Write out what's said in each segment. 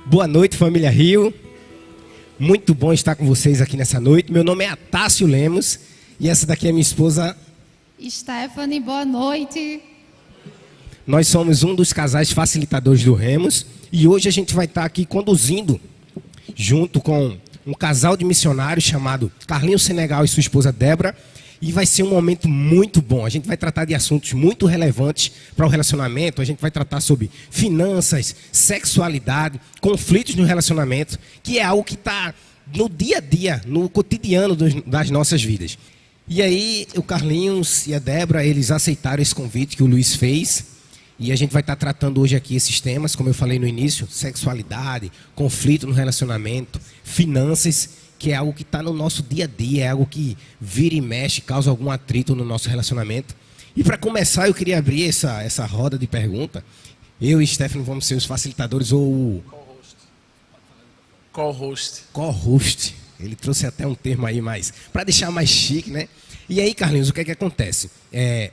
Boa noite, família Rio. Muito bom estar com vocês aqui nessa noite. Meu nome é Atácio Lemos e essa daqui é minha esposa Stephanie, boa noite. Nós somos um dos casais facilitadores do Remos e hoje a gente vai estar aqui conduzindo, junto com um casal de missionários chamado Carlinhos Senegal e sua esposa Débora, e vai ser um momento muito bom. A gente vai tratar de assuntos muito relevantes para o relacionamento. A gente vai tratar sobre finanças, sexualidade, conflitos no relacionamento, que é algo que está no dia a dia, no cotidiano das nossas vidas. E aí, o Carlinhos e a Débora, eles aceitaram esse convite que o Luiz fez. E a gente vai estar tratando hoje aqui esses temas, como eu falei no início, sexualidade, conflito no relacionamento, finanças, que é algo que está no nosso dia a dia, é algo que vira e mexe, causa algum atrito no nosso relacionamento. E para começar, eu queria abrir essa roda de pergunta. Eu e Stephanie vamos ser os facilitadores ou... Co-host. Ele trouxe até um termo aí mais... para deixar mais chique, né? E aí, Carlinhos, o que é que acontece?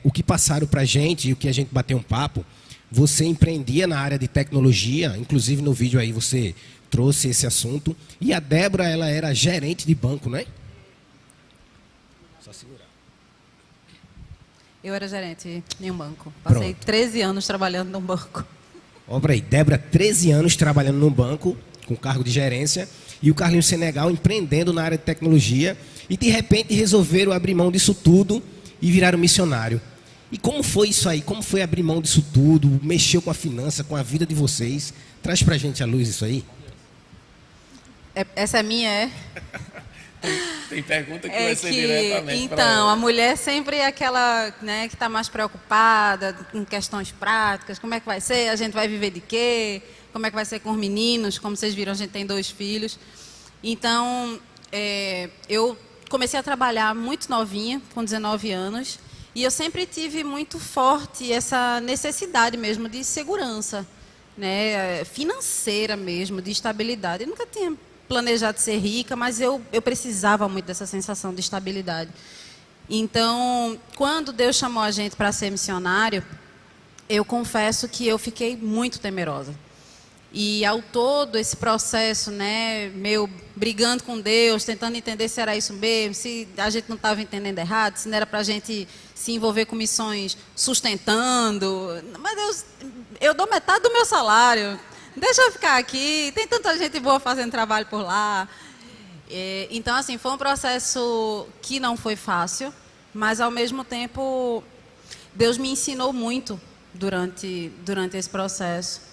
O que passaram para a gente e o que a gente bateu um papo, você empreendia na área de tecnologia, inclusive no vídeo aí você trouxe esse assunto. E a Débora, ela era gerente de banco, né? Só segurar. Eu era gerente em um banco. Passei 13 anos trabalhando num banco. Olha aí, Débora, 13 anos trabalhando num banco, com cargo de gerência, e o Carlinhos Senegal empreendendo na área de tecnologia, e de repente resolveram abrir mão disso tudo e viraram missionário. E como foi isso aí? Como foi abrir mão disso tudo? Mexeu com a finança, com a vida de vocês? Traz pra gente à luz isso aí. Essa é minha, Tem pergunta que vai ser diretamente então, para ela. a mulher sempre é aquela, né, que está mais preocupada com questões práticas. Como é que vai ser? A gente vai viver de quê? Como é que vai ser com os meninos? Como vocês viram, a gente tem 2 filhos. Então, eu comecei a trabalhar muito novinha, com 19 anos. E eu sempre tive muito forte essa necessidade mesmo de segurança, né, financeira mesmo, de estabilidade. Eu nunca tinha planejado ser rica, mas eu precisava muito dessa sensação de estabilidade. Então, quando Deus chamou a gente para ser missionário, eu confesso que eu fiquei muito temerosa. E ao todo esse processo, né, meu brigando com Deus, tentando entender se era isso mesmo, se a gente não estava entendendo errado, se não era para a gente se envolver com missões sustentando. Mas Deus, eu dou metade do meu salário, deixa eu ficar aqui, tem tanta gente boa fazendo trabalho por lá. Então, assim, foi um processo que não foi fácil, mas ao mesmo tempo Deus me ensinou muito durante esse processo.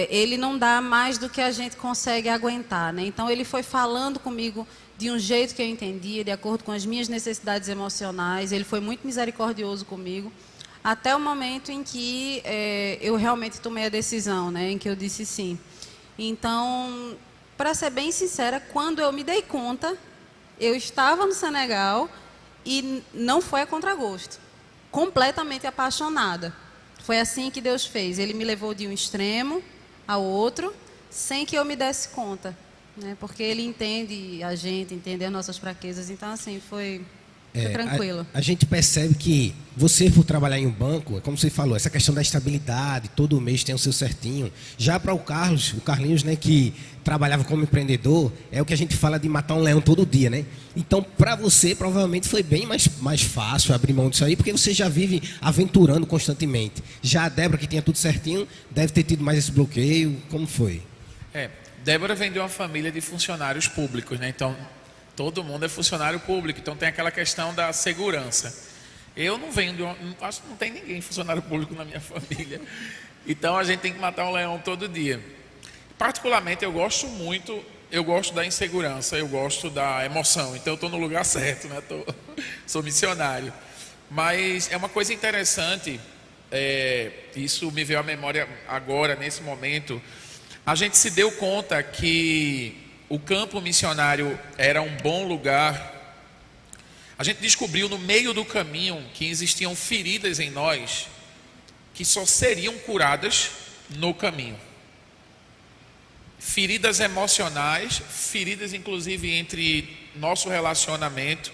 Ele não dá mais do que a gente consegue aguentar, né? Então ele foi falando comigo de um jeito que eu entendia, de acordo com as minhas necessidades emocionais. Ele foi muito misericordioso comigo, até o momento em que eu realmente tomei a decisão, né? Em que eu disse sim. Então, para ser bem sincera, quando eu me dei conta, eu estava no Senegal e não foi a contragosto, completamente apaixonada. Foi assim que Deus fez. Ele me levou de um extremo ao outro, sem que eu me desse conta, né? Porque Ele entende a gente, entende as nossas fraquezas. Então, assim, foi tranquilo. A gente percebe que você, por trabalhar em um banco, como você falou, essa questão da estabilidade, todo mês tem o seu certinho. Já para o Carlinhos, né, que trabalhava como empreendedor, é o que a gente fala de matar um leão todo dia, né? Então, para você, provavelmente foi bem mais fácil abrir mão disso aí, porque você já vive aventurando constantemente. Já a Débora, que tinha tudo certinho, deve ter tido mais esse bloqueio. Como foi? Débora vem de uma família de funcionários públicos, né? Então, todo mundo é funcionário público, então tem aquela questão da segurança. Eu não venho acho que não tem ninguém funcionário público na minha família. Então a gente tem que matar um leão todo dia. Particularmente eu gosto da insegurança, eu gosto da emoção. Então eu estou no lugar certo, né? Sou missionário. Mas é uma coisa interessante, isso me veio à memória agora, nesse momento. A gente se deu conta que o campo missionário era um bom lugar. A gente descobriu no meio do caminho que existiam feridas em nós que só seriam curadas no caminho. Feridas emocionais, feridas inclusive entre nosso relacionamento.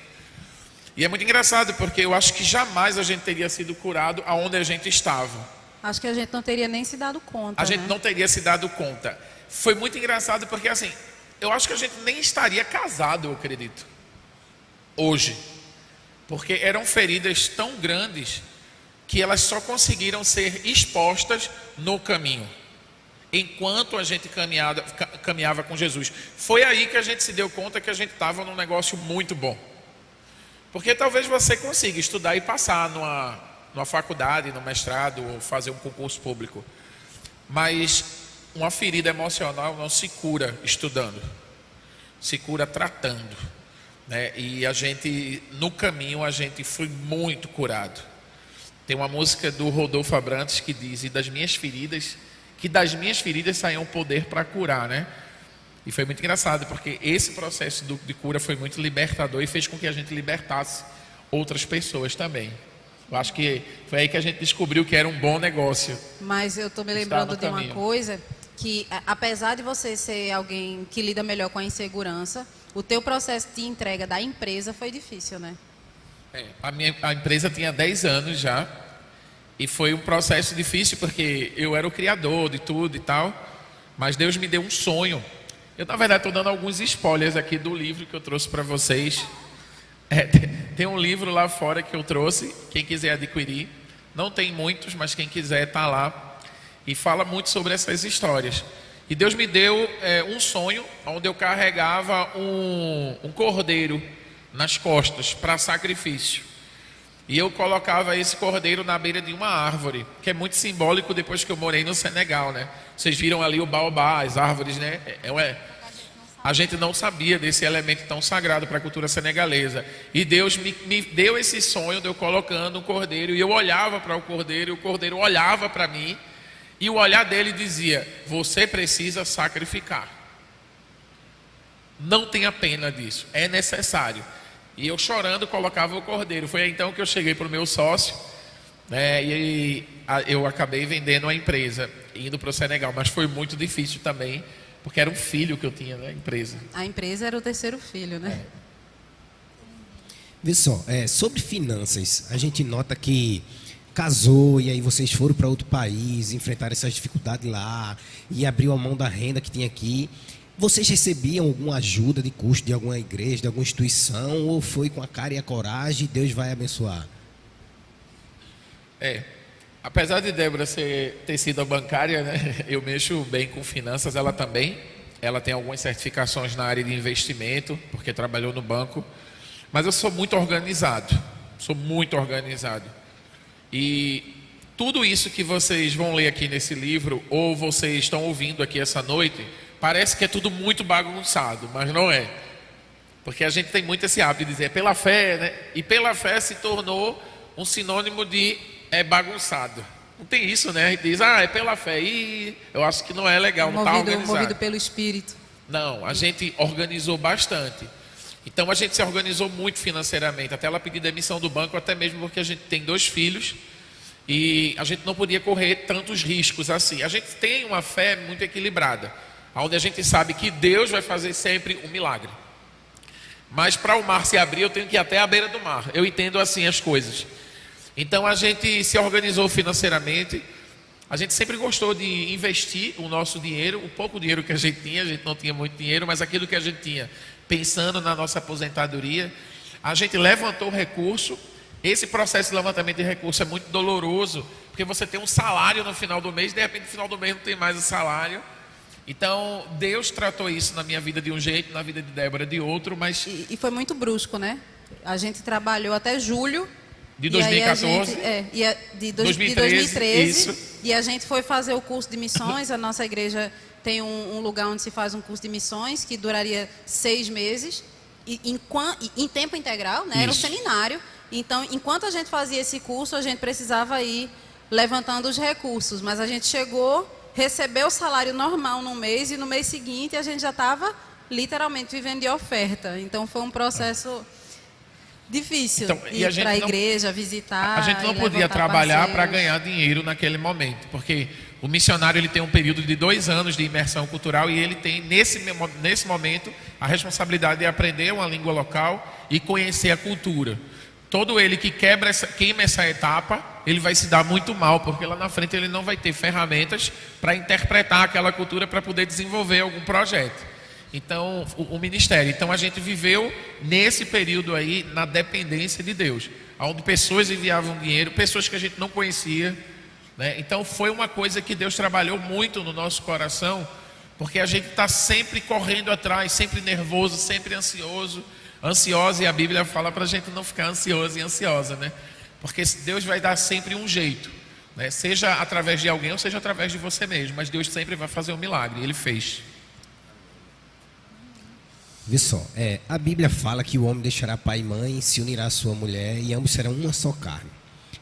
E é muito engraçado porque eu acho que jamais a gente teria sido curado aonde a gente estava. Acho que a gente não teria nem se dado conta. A gente né? não teria se dado conta. Foi muito engraçado porque, assim, eu acho que a gente nem estaria casado, eu acredito, hoje. Porque eram feridas tão grandes que elas só conseguiram ser expostas no caminho, enquanto a gente caminhava com Jesus. Foi aí que a gente se deu conta que a gente estava num negócio muito bom. Porque talvez você consiga estudar e passar numa faculdade, no mestrado, ou fazer um concurso público. Mas uma ferida emocional não se cura estudando, se cura tratando, né? E a gente, no caminho, a gente foi muito curado. Tem uma música do Rodolfo Abrantes que diz: e das minhas feridas, que das minhas feridas saiu um poder para curar, né? E foi muito engraçado, porque esse processo de cura foi muito libertador e fez com que a gente libertasse outras pessoas também. Eu acho que foi aí que a gente descobriu que era um bom negócio. Mas eu estou me Está lembrando no de uma caminho. coisa, que apesar de você ser alguém que lida melhor com a insegurança, o teu processo de entrega da empresa foi difícil, né? A empresa tinha 10 anos já, e foi um processo difícil, porque eu era o criador de tudo e tal, mas Deus me deu um sonho. Eu, na verdade, estou dando alguns spoilers aqui do livro que eu trouxe para vocês. Tem um livro lá fora que eu trouxe, quem quiser adquirir. Não tem muitos, mas quem quiser está lá. E fala muito sobre essas histórias. E Deus me deu um sonho, onde eu carregava um cordeiro nas costas para sacrifício. E eu colocava esse cordeiro na beira de uma árvore, que é muito simbólico depois que eu morei no Senegal, né? Vocês viram ali o baobá, as árvores, né? A gente não sabia desse elemento tão sagrado para a cultura senegalesa. E Deus me deu esse sonho de eu colocando um cordeiro, e eu olhava para o cordeiro, e o cordeiro olhava para mim, e o olhar dele dizia: você precisa sacrificar. Não tenha pena disso, é necessário. E eu chorando colocava o cordeiro. Foi aí então que eu cheguei para o meu sócio, né, e eu acabei vendendo a empresa, indo para o Senegal. Mas foi muito difícil também, porque era um filho que eu tinha, né, empresa. A empresa era o terceiro filho, né? Vê só, sobre finanças, a gente nota que casou e aí vocês foram para outro país, enfrentaram essas dificuldades lá e abriu a mão da renda que tinha aqui. Vocês recebiam alguma ajuda de custo de alguma igreja, de alguma instituição, ou foi com a cara e a coragem e Deus vai abençoar? Apesar de Débora ter sido a bancária, né, eu mexo bem com finanças, ela também. Ela tem algumas certificações na área de investimento, porque trabalhou no banco. Mas eu sou muito organizado, E tudo isso que vocês vão ler aqui nesse livro, ou vocês estão ouvindo aqui essa noite, parece que é tudo muito bagunçado, mas não é. Porque a gente tem muito esse hábito de dizer é pela fé, né? E pela fé se tornou um sinônimo de bagunçado. Não tem isso, né? A gente diz, é pela fé. E eu acho que não é legal, não está organizado. Movido pelo Espírito. Não, a gente organizou bastante. Então a gente se organizou muito financeiramente. Até ela pedir demissão do banco, até mesmo porque a gente tem 2 filhos. E a gente não podia correr tantos riscos assim. A gente tem uma fé muito equilibrada, onde a gente sabe que Deus vai fazer sempre um milagre. Mas para o mar se abrir, eu tenho que ir até a beira do mar. Eu entendo assim as coisas. Então a gente se organizou financeiramente. A gente sempre gostou de investir o nosso dinheiro, o pouco dinheiro que a gente não tinha muito dinheiro, mas aquilo que a gente tinha, pensando na nossa aposentadoria, a gente levantou recurso. Esse processo de levantamento de recurso é muito doloroso, porque você tem um salário no final do mês, de repente no final do mês não tem mais o salário. Então, Deus tratou isso na minha vida de um jeito, na vida de Débora de outro, mas... E foi muito brusco, né? A gente trabalhou até julho. De 2014? De 2013, 2013. isso. E a gente foi fazer o curso de missões. A nossa igreja tem um lugar onde se faz um curso de missões, que duraria 6 meses, em tempo integral, né? Era um seminário. Então, enquanto a gente fazia esse curso, a gente precisava ir levantando os recursos. Mas a gente chegou... recebeu o salário normal no mês, e no mês seguinte a gente já estava literalmente vivendo de oferta. Então foi um processo difícil, ir para a igreja, visitar. A gente não podia trabalhar para ganhar dinheiro naquele momento, porque o missionário ele tem um período de 2 anos de imersão cultural, e ele tem nesse momento a responsabilidade de aprender uma língua local e conhecer a cultura. Todo ele que queima essa etapa, ele vai se dar muito mal, porque lá na frente ele não vai ter ferramentas para interpretar aquela cultura para poder desenvolver algum projeto. Então, o ministério. Então, a gente viveu nesse período aí na dependência de Deus, onde pessoas enviavam dinheiro, pessoas que a gente não conhecia, né? Então, foi uma coisa que Deus trabalhou muito no nosso coração, porque a gente está sempre correndo atrás, sempre nervoso, sempre ansiosa, e a Bíblia fala para a gente não ficar ansioso e ansiosa, né? Porque Deus vai dar sempre um jeito, né? Seja através de alguém ou seja através de você mesmo, mas Deus sempre vai fazer um milagre, e Ele fez. Vê só, a Bíblia fala que o homem deixará pai e mãe, se unirá à sua mulher e ambos serão uma só carne.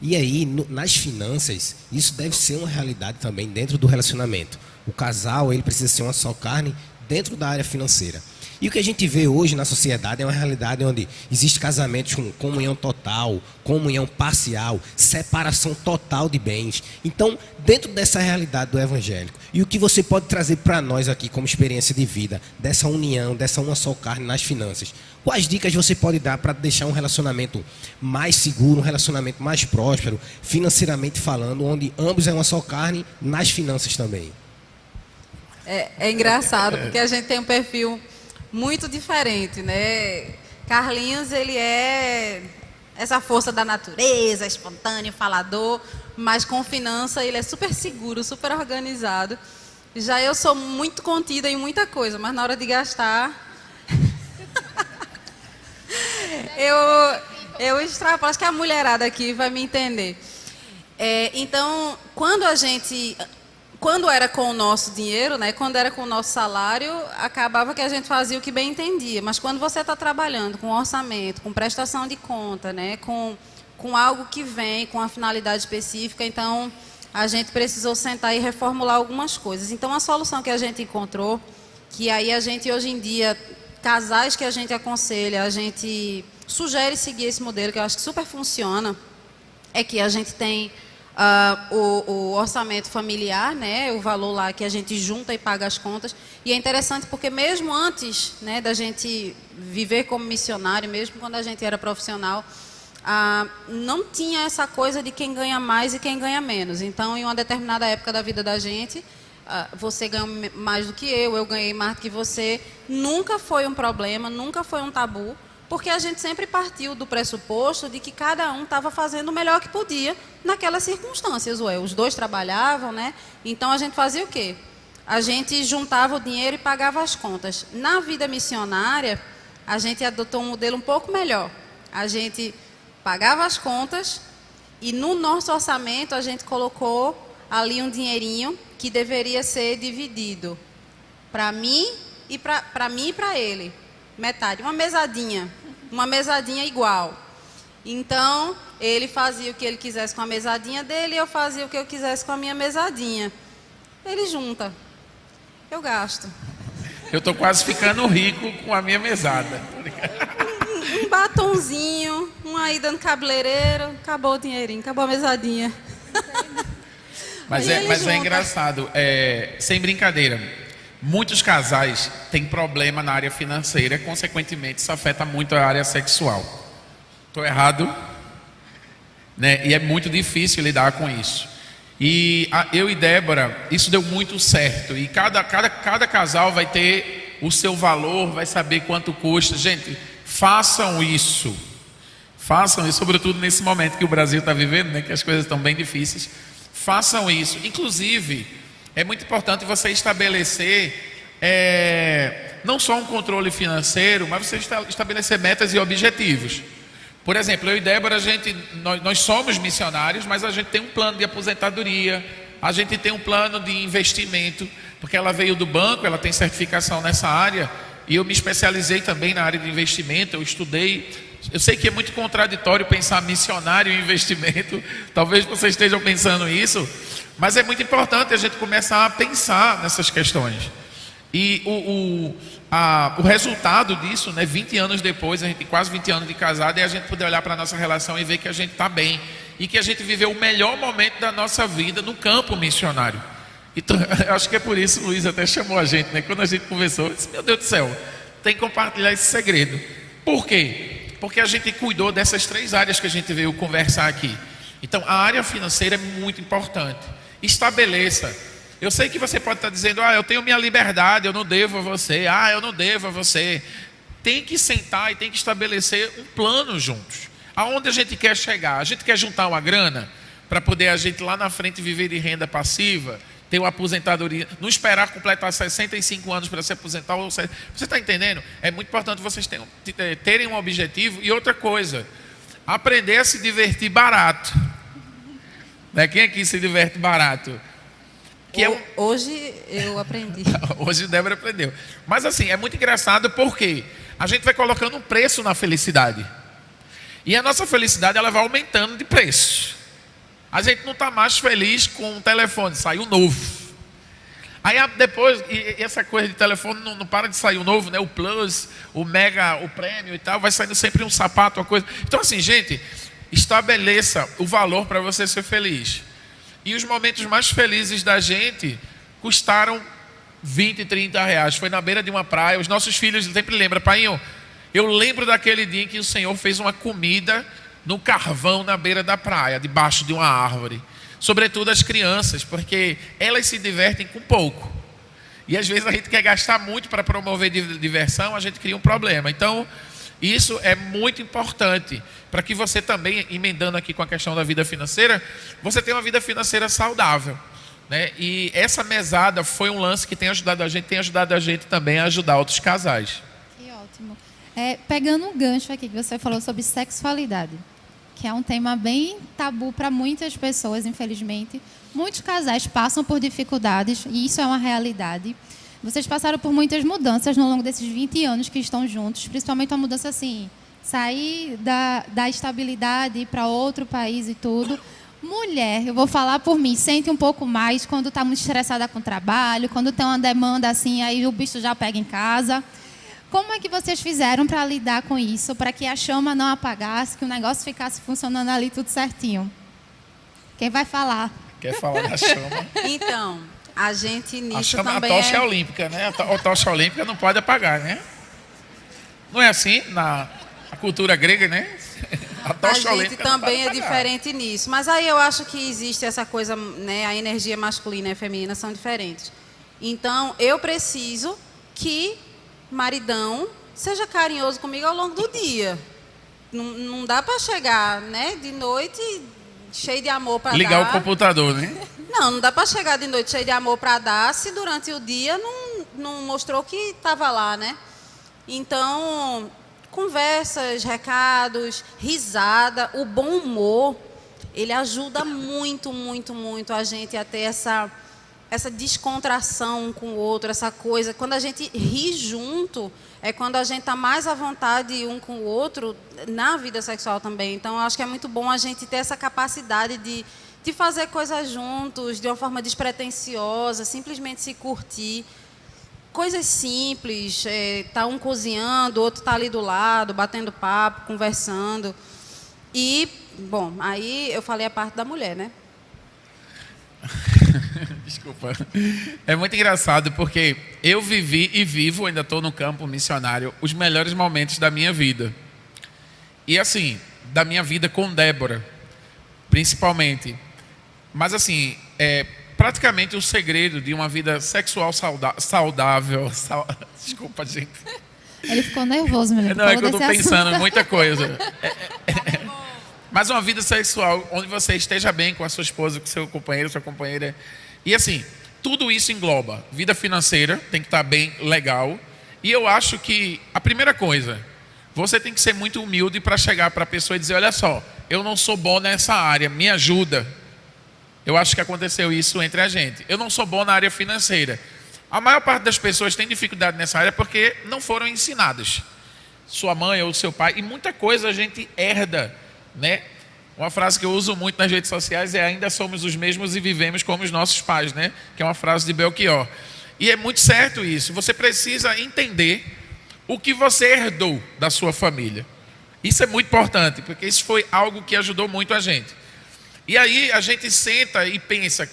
E aí, nas finanças, isso deve ser uma realidade também dentro do relacionamento. O casal, ele precisa ser uma só carne dentro da área financeira. E o que a gente vê hoje na sociedade é uma realidade onde existe casamentos com comunhão total, comunhão parcial, separação total de bens. Então, dentro dessa realidade do evangélico, e o que você pode trazer para nós aqui como experiência de vida, dessa união, dessa uma só carne nas finanças, quais dicas você pode dar para deixar um relacionamento mais seguro, um relacionamento mais próspero, financeiramente falando, onde ambos é uma só carne nas finanças também? É engraçado, porque a gente tem um perfil muito diferente, né? Carlinhos, ele é essa força da natureza, espontâneo, falador, mas com finança ele é super seguro, super organizado. Já eu sou muito contida em muita coisa, mas na hora de gastar eu extrapolo. Acho que a mulherada aqui vai me entender. Então, quando era com o nosso dinheiro, né, quando era com o nosso salário, acabava que a gente fazia o que bem entendia. Mas quando você está trabalhando com orçamento, com prestação de conta, né, com algo que vem, com uma finalidade específica, então a gente precisou sentar e reformular algumas coisas. Então a solução que a gente encontrou, que aí a gente hoje em dia, casais que a gente aconselha, a gente sugere seguir esse modelo, que eu acho que super funciona, é que a gente tem o orçamento familiar, né, o valor lá que a gente junta e paga as contas. E é interessante porque mesmo antes, né, da gente viver como missionário, mesmo quando a gente era profissional, não tinha essa coisa de quem ganha mais e quem ganha menos. Então, em uma determinada época da vida da gente, você ganhou mais do que eu ganhei mais do que você. Nunca foi um problema, nunca foi um tabu, porque a gente sempre partiu do pressuposto de que cada um estava fazendo o melhor que podia naquelas circunstâncias. Os dois trabalhavam, né? Então a gente fazia o quê? A gente juntava o dinheiro e pagava as contas. Na vida missionária, a gente adotou um modelo um pouco melhor. A gente pagava as contas e no nosso orçamento a gente colocou ali um dinheirinho que deveria ser dividido para mim e para ele. Metade, uma mesadinha igual. Então, ele fazia o que ele quisesse com a mesadinha dele e eu fazia o que eu quisesse com a minha mesadinha. Ele junta, eu gasto. Eu estou quase ficando rico com a minha mesada. Um batonzinho, uma ida no cabeleireiro, acabou o dinheirinho, acabou a mesadinha. Mas é engraçado, sem brincadeira. Muitos casais têm problema na área financeira, consequentemente isso afeta muito a área sexual. Estou errado? Né? E é muito difícil lidar com isso. E eu e Débora, isso deu muito certo. E cada casal vai ter o seu valor, vai saber quanto custa. Gente, façam isso. Façam isso, sobretudo nesse momento que o Brasil está vivendo, né? Que as coisas estão bem difíceis. Façam isso. Inclusive, é muito importante você estabelecer não só um controle financeiro, mas você estabelecer metas e objetivos. Por exemplo, eu e Débora, nós somos missionários, mas a gente tem um plano de aposentadoria, a gente tem um plano de investimento, porque ela veio do banco, ela tem certificação nessa área, e eu me especializei também na área de investimento, eu estudei. Eu sei que é muito contraditório pensar missionário e investimento, talvez vocês estejam pensando isso, mas é muito importante a gente começar a pensar nessas questões. E o resultado disso, né, 20 anos depois, a gente tem quase 20 anos de casado, é a gente poder olhar para a nossa relação e ver que a gente está bem. E que a gente viveu o melhor momento da nossa vida no campo missionário. Então, eu acho que é por isso, Luiz até chamou a gente, né? Quando a gente conversou, eu disse, meu Deus do céu, tem que compartilhar esse segredo. Por quê? Porque a gente cuidou dessas 3 áreas que a gente veio conversar aqui. Então, a área financeira é muito importante. Estabeleça. Eu sei que você pode estar dizendo, eu tenho minha liberdade, eu não devo a você. Eu não devo a você. Tem que sentar e tem que estabelecer um plano juntos. Aonde a gente quer chegar? A gente quer juntar uma grana para poder a gente lá na frente viver de renda passiva, ter uma aposentadoria, não esperar completar 65 anos para se aposentar. Você está entendendo? É muito importante vocês terem um objetivo. E outra coisa, aprender a se divertir barato. Né? Quem aqui se diverte barato? Hoje eu aprendi. Hoje o Débora aprendeu. Mas assim, é muito engraçado porque a gente vai colocando um preço na felicidade. E a nossa felicidade ela vai aumentando de preço. A gente não está mais feliz com um telefone, saiu novo. Aí depois, e essa coisa de telefone não para de sair o novo, né? O Plus, o Mega, o Premium e tal, vai saindo sempre um sapato, uma coisa. Então assim, gente, estabeleça o valor para você ser feliz. E os momentos mais felizes da gente custaram 20, 30 reais. Foi na beira de uma praia. Os nossos filhos sempre lembram, painho, eu lembro daquele dia em que o Senhor fez uma comida no carvão na beira da praia, debaixo de uma árvore. Sobretudo as crianças, porque elas se divertem com pouco. E às vezes a gente quer gastar muito para promover diversão, a gente cria um problema. Então, isso é muito importante para que você também, emendando aqui com a questão da vida financeira, você tenha uma vida financeira saudável, né? E essa mesada foi um lance que tem ajudado a gente também a ajudar outros casais. Que ótimo. Pegando um gancho aqui que você falou sobre sexualidade, que é um tema bem tabu para muitas pessoas, infelizmente. Muitos casais passam por dificuldades e isso é uma realidade. Vocês passaram por muitas mudanças ao longo desses 20 anos que estão juntos, principalmente uma mudança assim, sair da estabilidade para outro país e tudo. Mulher, eu vou falar por mim, sente um pouco mais quando está muito estressada com o trabalho, quando tem uma demanda assim, aí o bicho já pega em casa. Como é que vocês fizeram para lidar com isso, para que a chama não apagasse, que o negócio ficasse funcionando ali tudo certinho? Quem vai falar? Quer falar da chama? Então, a gente nisso A também tocha é olímpica, né? A tocha olímpica não pode apagar, né? Não é assim na cultura grega, né? A tocha a olímpica gente não também pode é apagar. diferente nisso. Mas aí eu acho que existe essa coisa, né? A energia masculina e feminina são diferentes. Então, eu preciso que maridão seja carinhoso comigo ao longo do dia. Não dá para chegar, né? De noite cheio de amor para dar. Ligar o computador, né? Não dá para chegar de noite cheio de amor para dar se durante o dia não mostrou que estava lá, né? Então, conversas, recados, risada, o bom humor, ele ajuda muito, muito, muito a gente a ter essa descontração um com o outro, essa coisa. Quando a gente ri junto, é quando a gente está mais à vontade um com o outro na vida sexual também. Então, eu acho que é muito bom a gente ter essa capacidade de fazer coisas juntos, de uma forma despretensiosa, simplesmente se curtir. Coisas simples, tá um cozinhando, o outro tá ali do lado, batendo papo, conversando. E, bom, aí eu falei a parte da mulher, né? Desculpa. É muito engraçado porque eu vivi e vivo, ainda estou no campo missionário, os melhores momentos da minha vida. E assim, da minha vida com Débora, principalmente. Mas assim, praticamente o segredo de uma vida sexual saudável. Desculpa, gente. Ele ficou nervoso, menino. Não, é que eu estou pensando em muita coisa. Mas uma vida sexual onde você esteja bem com a sua esposa, com seu companheiro, sua companheira. E assim, tudo isso engloba vida financeira, tem que estar bem legal. E eu acho que a primeira coisa, você tem que ser muito humilde para chegar para a pessoa e dizer, olha só, eu não sou bom nessa área, me ajuda. Eu acho que aconteceu isso entre a gente. Eu não sou bom na área financeira. A maior parte das pessoas tem dificuldade nessa área porque não foram ensinadas. Sua mãe ou seu pai. E muita coisa a gente herda, né? Uma frase que eu uso muito nas redes sociais é ainda somos os mesmos e vivemos como os nossos pais, né? Que é uma frase de Belchior. E é muito certo isso. Você precisa entender o que você herdou da sua família. Isso é muito importante, porque isso foi algo que ajudou muito a gente. E aí a gente senta e pensa,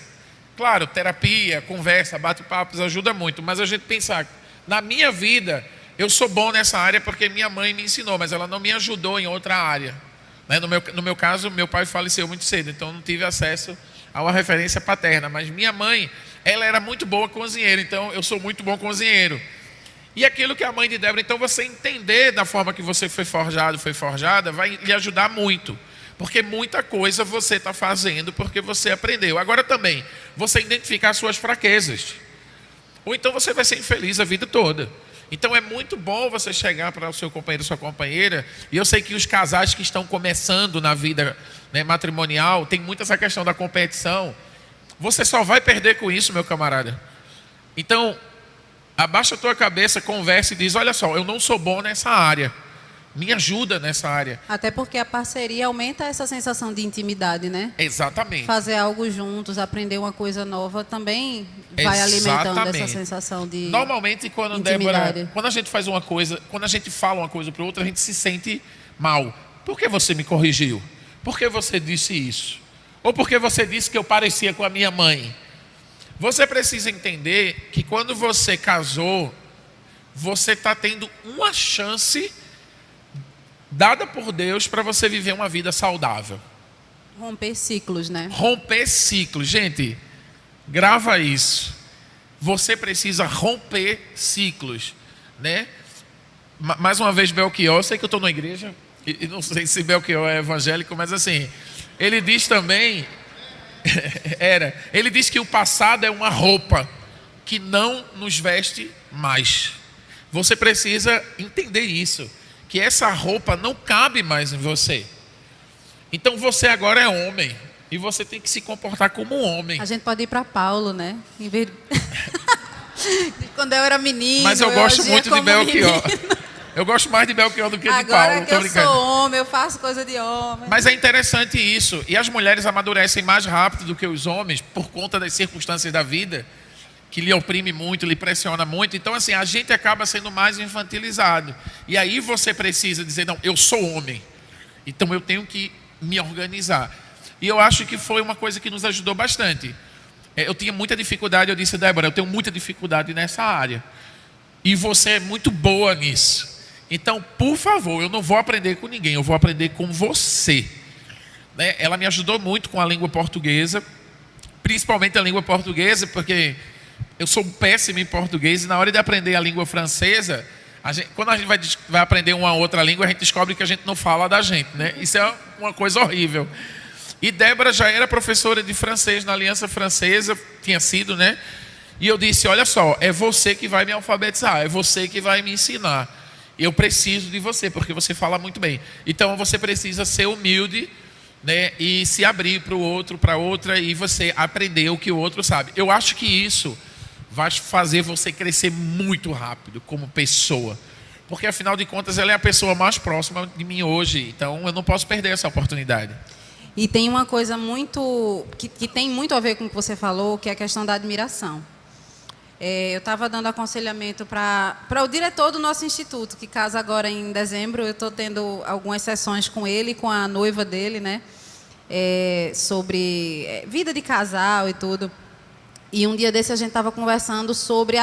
claro, terapia, conversa, bate-papos ajuda muito, mas a gente pensar, na minha vida, eu sou bom nessa área porque minha mãe me ensinou, mas ela não me ajudou em outra área. Né? No meu caso, meu pai faleceu muito cedo, então não tive acesso a uma referência paterna. Mas minha mãe, ela era muito boa cozinheira, então eu sou muito bom cozinheiro. E aquilo que a mãe de Débora, então você entender da forma que você foi forjada, vai lhe ajudar muito. Porque muita coisa você está fazendo porque você aprendeu. Agora também, você identificar as suas fraquezas. Ou então você vai ser infeliz a vida toda. Então é muito bom você chegar para o seu companheiro, sua companheira. E eu sei que os casais que estão começando na vida, né, matrimonial, tem muito essa questão da competição. Você só vai perder com isso, meu camarada. Então, abaixa a tua cabeça, conversa e diz, olha só, eu não sou bom nessa área. Me ajuda nessa área. Até porque a parceria aumenta essa sensação de intimidade, né? Exatamente. Fazer algo juntos, aprender uma coisa nova também vai alimentando essa sensação de normalmente, quando Débora, quando a gente faz uma coisa, quando a gente fala uma coisa para outra, a gente se sente mal. Por que você me corrigiu? Por que você disse isso? Ou porque você disse que eu parecia com a minha mãe? Você precisa entender que quando você casou, você está tendo uma chance dada por Deus para você viver uma vida saudável. Romper ciclos, né? Romper ciclos. Gente, grava isso. Você precisa romper ciclos, né? Mais uma vez, Belchior, eu sei que eu estou na igreja, e não sei se Belchior é evangélico, mas assim, ele diz também, ele diz que o passado é uma roupa que não nos veste mais. Você precisa entender isso. Que essa roupa não cabe mais em você. Então você agora é homem. E você tem que se comportar como um homem. A gente pode ir para Paulo, né? Em vez de quando eu era menino. Mas eu gosto muito de Belchior. Eu gosto mais de Belchior do que de Paulo. Agora que eu sou homem, eu faço coisa de homem. Mas é interessante isso. E as mulheres amadurecem mais rápido do que os homens por conta das circunstâncias da vida, que lhe oprime muito, lhe pressiona muito. Então, assim, a gente acaba sendo mais infantilizado. E aí você precisa dizer, não, eu sou homem. Então eu tenho que me organizar. E eu acho que foi uma coisa que nos ajudou bastante. Eu tinha muita dificuldade, eu disse, Débora, eu tenho muita dificuldade nessa área. E você é muito boa nisso. Então, por favor, eu não vou aprender com ninguém, eu vou aprender com você. Né? Ela me ajudou muito com a língua portuguesa, principalmente a língua portuguesa, porque eu sou péssimo em português e na hora de aprender a língua francesa, quando a gente vai aprender uma outra língua, a gente descobre que a gente não fala da gente, né? Isso é uma coisa horrível. E Débora já era professora de francês na Aliança Francesa, tinha sido, né? E eu disse, olha só, é você que vai me alfabetizar, é você que vai me ensinar. Eu preciso de você, porque você fala muito bem. Então você precisa ser humilde, né? E se abrir para o outro, para outra, e você aprender o que o outro sabe. Eu acho que isso vai fazer você crescer muito rápido como pessoa. Porque, afinal de contas, ela é a pessoa mais próxima de mim hoje. Então, eu não posso perder essa oportunidade. E tem uma coisa muito que tem muito a ver com o que você falou, que é a questão da admiração. Eu estava dando aconselhamento para o diretor do nosso instituto, que casa agora em dezembro. Eu estou tendo algumas sessões com ele e com a noiva dele, né? Sobre vida de casal e tudo. E um dia desse a gente estava conversando sobre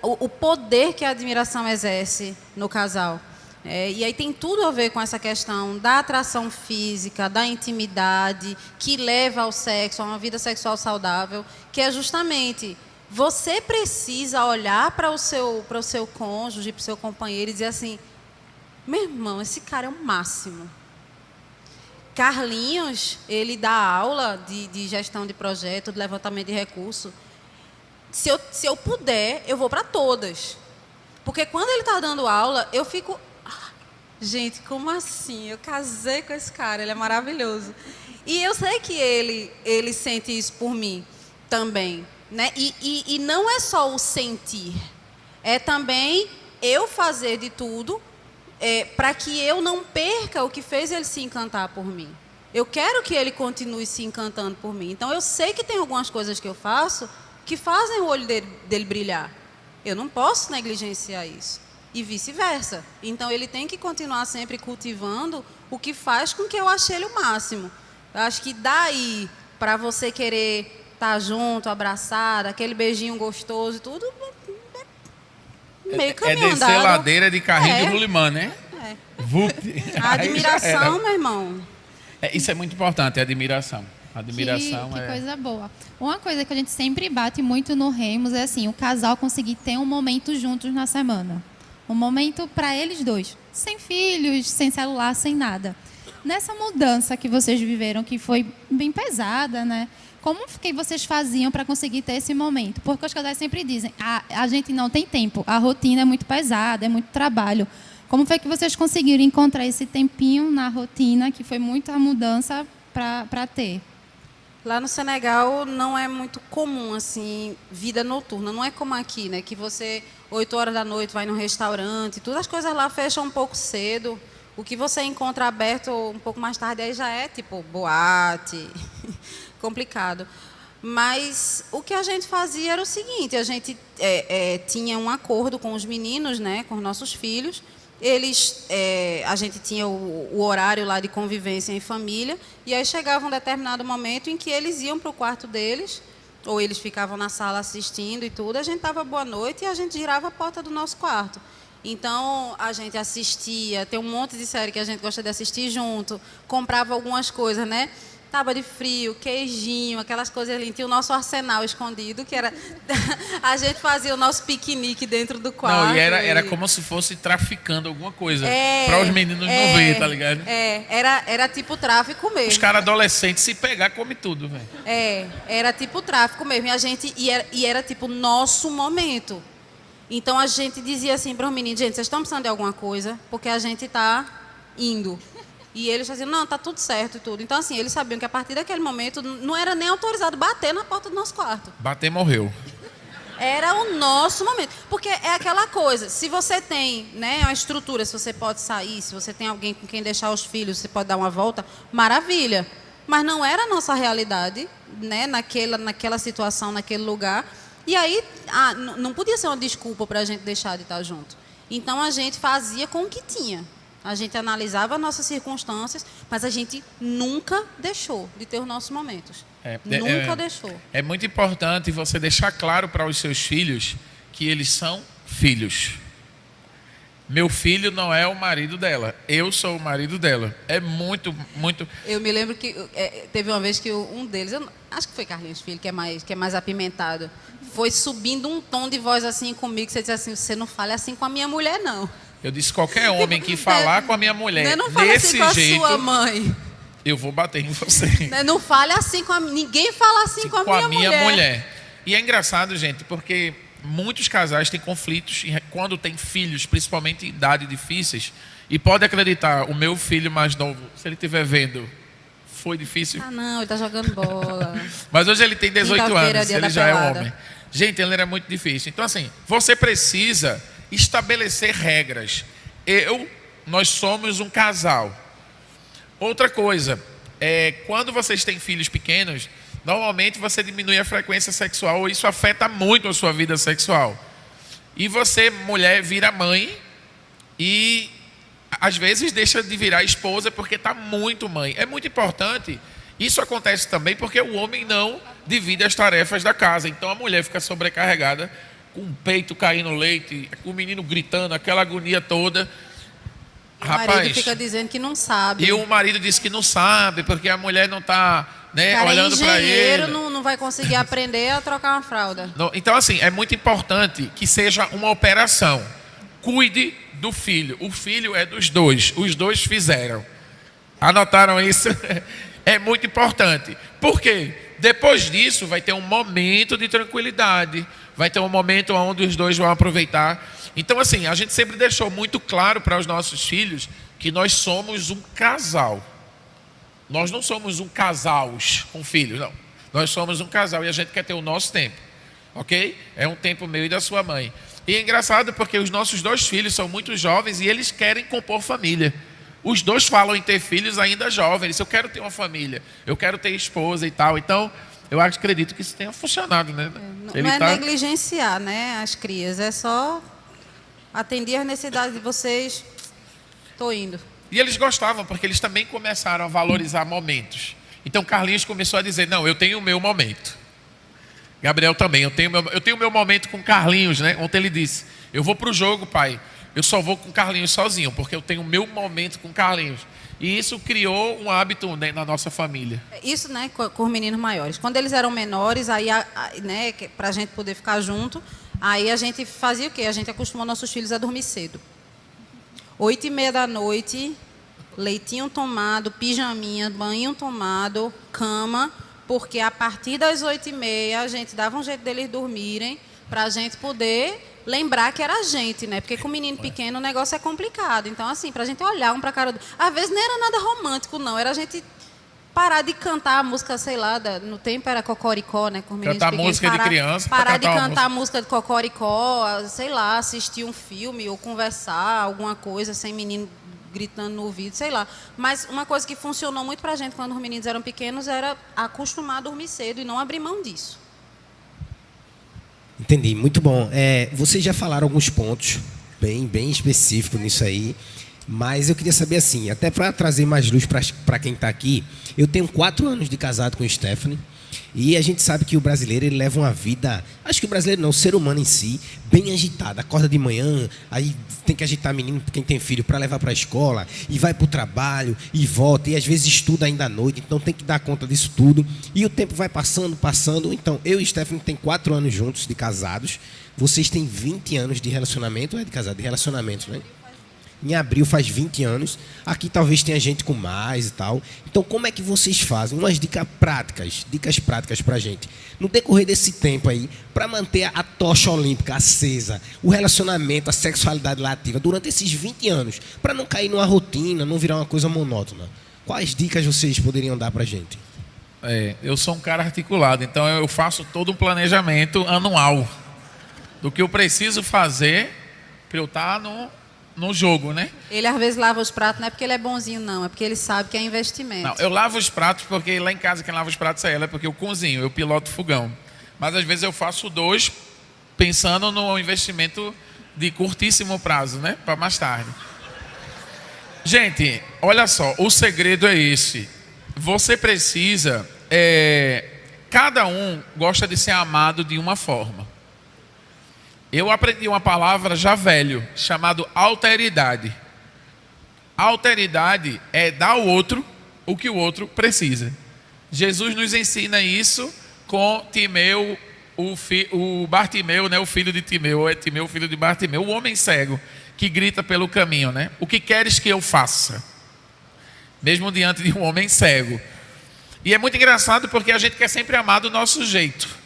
o poder que a admiração exerce no casal. E aí tem tudo a ver com essa questão da atração física, da intimidade, que leva ao sexo, a uma vida sexual saudável, que é justamente você precisa olhar para o seu cônjuge, para o seu companheiro e dizer assim, meu irmão, esse cara é o máximo. Carlinhos, ele dá aula de gestão de projeto, de levantamento de recursos. Se eu puder, eu vou para todas. Porque quando ele está dando aula, eu fico... gente, como assim? Eu casei com esse cara, ele é maravilhoso. E eu sei que ele sente isso por mim também. Né? E não é só o sentir. É também eu fazer de tudo para que eu não perca o que fez ele se encantar por mim. Eu quero que ele continue se encantando por mim. Então, eu sei que tem algumas coisas que eu faço que fazem o olho dele brilhar. Eu não posso negligenciar isso. E vice-versa. Então, ele tem que continuar sempre cultivando o que faz com que eu ache ele o máximo. Eu acho que daí, para você querer estar junto, abraçado, aquele beijinho gostoso e tudo, meio caminho descer andado. ladeira de carrinho de rolimã, né? A admiração, meu irmão. Isso é muito importante, a admiração. A admiração que é... coisa boa. Uma coisa que a gente sempre bate muito no Remos é assim, o casal conseguir ter um momento juntos na semana. Um momento para eles dois. Sem filhos, sem celular, sem nada. Nessa mudança que vocês viveram, que foi bem pesada, né? Como que vocês faziam para conseguir ter esse momento? Porque os casais sempre dizem, a gente não tem tempo, a rotina é muito pesada, é muito trabalho. Como foi que vocês conseguiram encontrar esse tempinho na rotina, que foi muita mudança para ter? Lá no Senegal não é muito comum, assim, vida noturna. Não é como aqui, né? Que você, 8 horas da noite, vai num restaurante, todas as coisas lá fecham um pouco cedo. O que você encontra aberto um pouco mais tarde aí já é, tipo, boate, complicado. Mas o que a gente fazia era o seguinte, a gente tinha um acordo com os meninos, né, com os nossos filhos. A gente tinha o horário lá de convivência em família, e aí chegava um determinado momento em que eles iam para o quarto deles, ou eles ficavam na sala assistindo e tudo, a gente dava boa noite e a gente girava a porta do nosso quarto. Então, a gente assistia, tem um monte de série que a gente gosta de assistir junto, comprava algumas coisas, né? Tábua de frio, queijinho, aquelas coisas ali. Tinha o nosso arsenal escondido, que era... A gente fazia o nosso piquenique dentro do quarto. Não, e era como se fosse traficando alguma coisa. Para os meninos não ver, tá ligado? Era tipo tráfico mesmo. Os caras adolescentes, se pegar, come tudo, velho. Era tipo tráfico mesmo. E era tipo nosso momento. Então, a gente dizia assim para os meninos, gente, vocês estão precisando de alguma coisa? Porque a gente está indo. E eles faziam, não, tá tudo certo e tudo. Então, assim, eles sabiam que a partir daquele momento não era nem autorizado bater na porta do nosso quarto. Bater, morreu. Era o nosso momento. Porque é aquela coisa, se você tem, né, uma estrutura, se você pode sair, se você tem alguém com quem deixar os filhos, você pode dar uma volta, maravilha. Mas não era a nossa realidade, né, naquela situação, naquele lugar. E aí, não podia ser uma desculpa para a gente deixar de estar junto. Então, a gente fazia com o que tinha. A gente analisava as nossas circunstâncias, mas a gente nunca deixou de ter os nossos momentos. Nunca deixou. É muito importante você deixar claro para os seus filhos que eles são filhos. Meu filho não é o marido dela, eu sou o marido dela. É muito, muito... Eu me lembro que teve uma vez que um deles, acho que foi Carlinhos Filho, que é mais apimentado, foi subindo um tom de voz assim comigo, que você disse assim, você não fale assim com a minha mulher, não. Eu disse, qualquer homem que falar com a minha mulher não fale desse assim com jeito, a sua mãe. Eu vou bater em você. Não fale assim com ninguém fala assim com a minha mulher. E é engraçado, gente, porque muitos casais têm conflitos quando têm filhos, principalmente em idade difíceis. E pode acreditar, o meu filho mais novo, se ele estiver vendo, foi difícil. Não, ele está jogando bola. Mas hoje ele tem 18 anos, ele já é pelada. homem. Gente, ele era muito difícil. Então, assim, você precisa estabelecer regras. Nós somos um casal. Outra coisa, quando vocês têm filhos pequenos, normalmente você diminui a frequência sexual, isso afeta muito a sua vida sexual. E você, mulher, vira mãe e às vezes deixa de virar esposa porque está muito mãe. É muito importante. Isso acontece também porque o homem não divide as tarefas da casa. Então a mulher fica sobrecarregada, com o peito caindo leite, com o menino gritando, aquela agonia toda. O marido fica dizendo que não sabe. E o marido diz que não sabe, porque a mulher não está, né, olhando para ele. O engenheiro não vai conseguir aprender a trocar uma fralda. Então, assim, é muito importante que seja uma operação. Cuide do filho. O filho é dos dois. Os dois fizeram. Anotaram isso? É muito importante. Por quê? Depois disso, vai ter um momento de tranquilidade. Vai ter um momento onde os dois vão aproveitar. Então, assim, a gente sempre deixou muito claro para os nossos filhos que nós somos um casal. Nós não somos um casal com filhos, não. Nós somos um casal e a gente quer ter o nosso tempo, ok? É um tempo meu e da sua mãe. E é engraçado porque os nossos dois filhos são muito jovens e eles querem compor família. Os dois falam em ter filhos ainda jovens. Eu quero ter uma família, eu quero ter esposa e tal. Então, eu acredito que isso tenha funcionado, né? Não é negligenciar, né, as crias, é só atender as necessidades de vocês. Estou indo. E eles gostavam, porque eles também começaram a valorizar momentos. Então, Carlinhos começou a dizer, não, eu tenho o meu momento. Gabriel também, eu tenho o meu momento com Carlinhos, né? Ontem ele disse, eu vou para o jogo, pai, eu só vou com Carlinhos sozinho, porque eu tenho o meu momento com Carlinhos. E isso criou um hábito, né, na nossa família. Isso, né, com os meninos maiores. Quando eles eram menores, aí, né, para a gente poder ficar junto, aí a gente fazia o quê? A gente acostumou nossos filhos a dormir cedo. 8h30 da noite, leitinho tomado, pijaminha, banho tomado, cama, porque a partir das 8h30 a gente dava um jeito deles dormirem, para a gente poder lembrar que era a gente, né? Porque com menino pequeno o negócio é complicado. Então, assim, para a gente olhar um para a cara do... Às vezes nem era nada romântico, não. Era a gente parar de cantar a música, sei lá, no tempo era Cocoricó, né? Com os meninos Cantar pequenos. música de criança. Parar de cantar a música de Cocoricó, sei lá, assistir um filme ou conversar, alguma coisa, sem menino gritando no ouvido, sei lá. Mas uma coisa que funcionou muito para a gente quando os meninos eram pequenos era acostumar a dormir cedo e não abrir mão disso. Entendi, muito bom. Vocês já falaram alguns pontos bem específicos nisso aí, mas eu queria saber assim, até para trazer mais luz para quem está aqui, eu tenho 4 anos de casado com o Stephanie, e a gente sabe que o brasileiro ele leva uma vida, acho que o brasileiro não, o ser humano em si, bem agitado. Acorda de manhã, aí tem que agitar menino, quem tem filho, para levar para a escola, e vai para o trabalho, e volta, e às vezes estuda ainda à noite, então tem que dar conta disso tudo. E o tempo vai passando. Então, eu e Stephanie tem 4 anos juntos de casados. Vocês têm 20 anos de relacionamento, de casado, de relacionamento, né? Em abril faz 20 anos. Aqui talvez tenha gente com mais e tal. Então, como é que vocês fazem? Umas dicas práticas pra gente. No decorrer desse tempo aí, para manter a tocha olímpica acesa, o relacionamento, a sexualidade lá ativa, durante esses 20 anos, para não cair numa rotina, não virar uma coisa monótona. Quais dicas vocês poderiam dar pra gente? Eu sou um cara articulado, então eu faço todo um planejamento anual do que eu preciso fazer para eu estar no jogo, né? Ele às vezes lava os pratos, não é porque ele é bonzinho, não, é porque ele sabe que é investimento. Não, eu lavo os pratos porque lá em casa quem lava os pratos é ela, porque eu cozinho, eu piloto fogão. Mas às vezes eu faço 2 pensando no investimento de curtíssimo prazo, né? Para mais tarde. Gente, olha só, o segredo é esse. Você precisa... cada um gosta de ser amado de uma forma. Eu aprendi uma palavra já velho, chamado alteridade. Alteridade é dar ao outro o que o outro precisa. Jesus nos ensina isso com Timeu, o Bartimeu, né, o filho de Timeu, é Timeu, filho de Bartimeu, o homem cego que grita pelo caminho, né? O que queres que eu faça? Mesmo diante de um homem cego. E é muito engraçado porque a gente quer sempre amar do nosso jeito.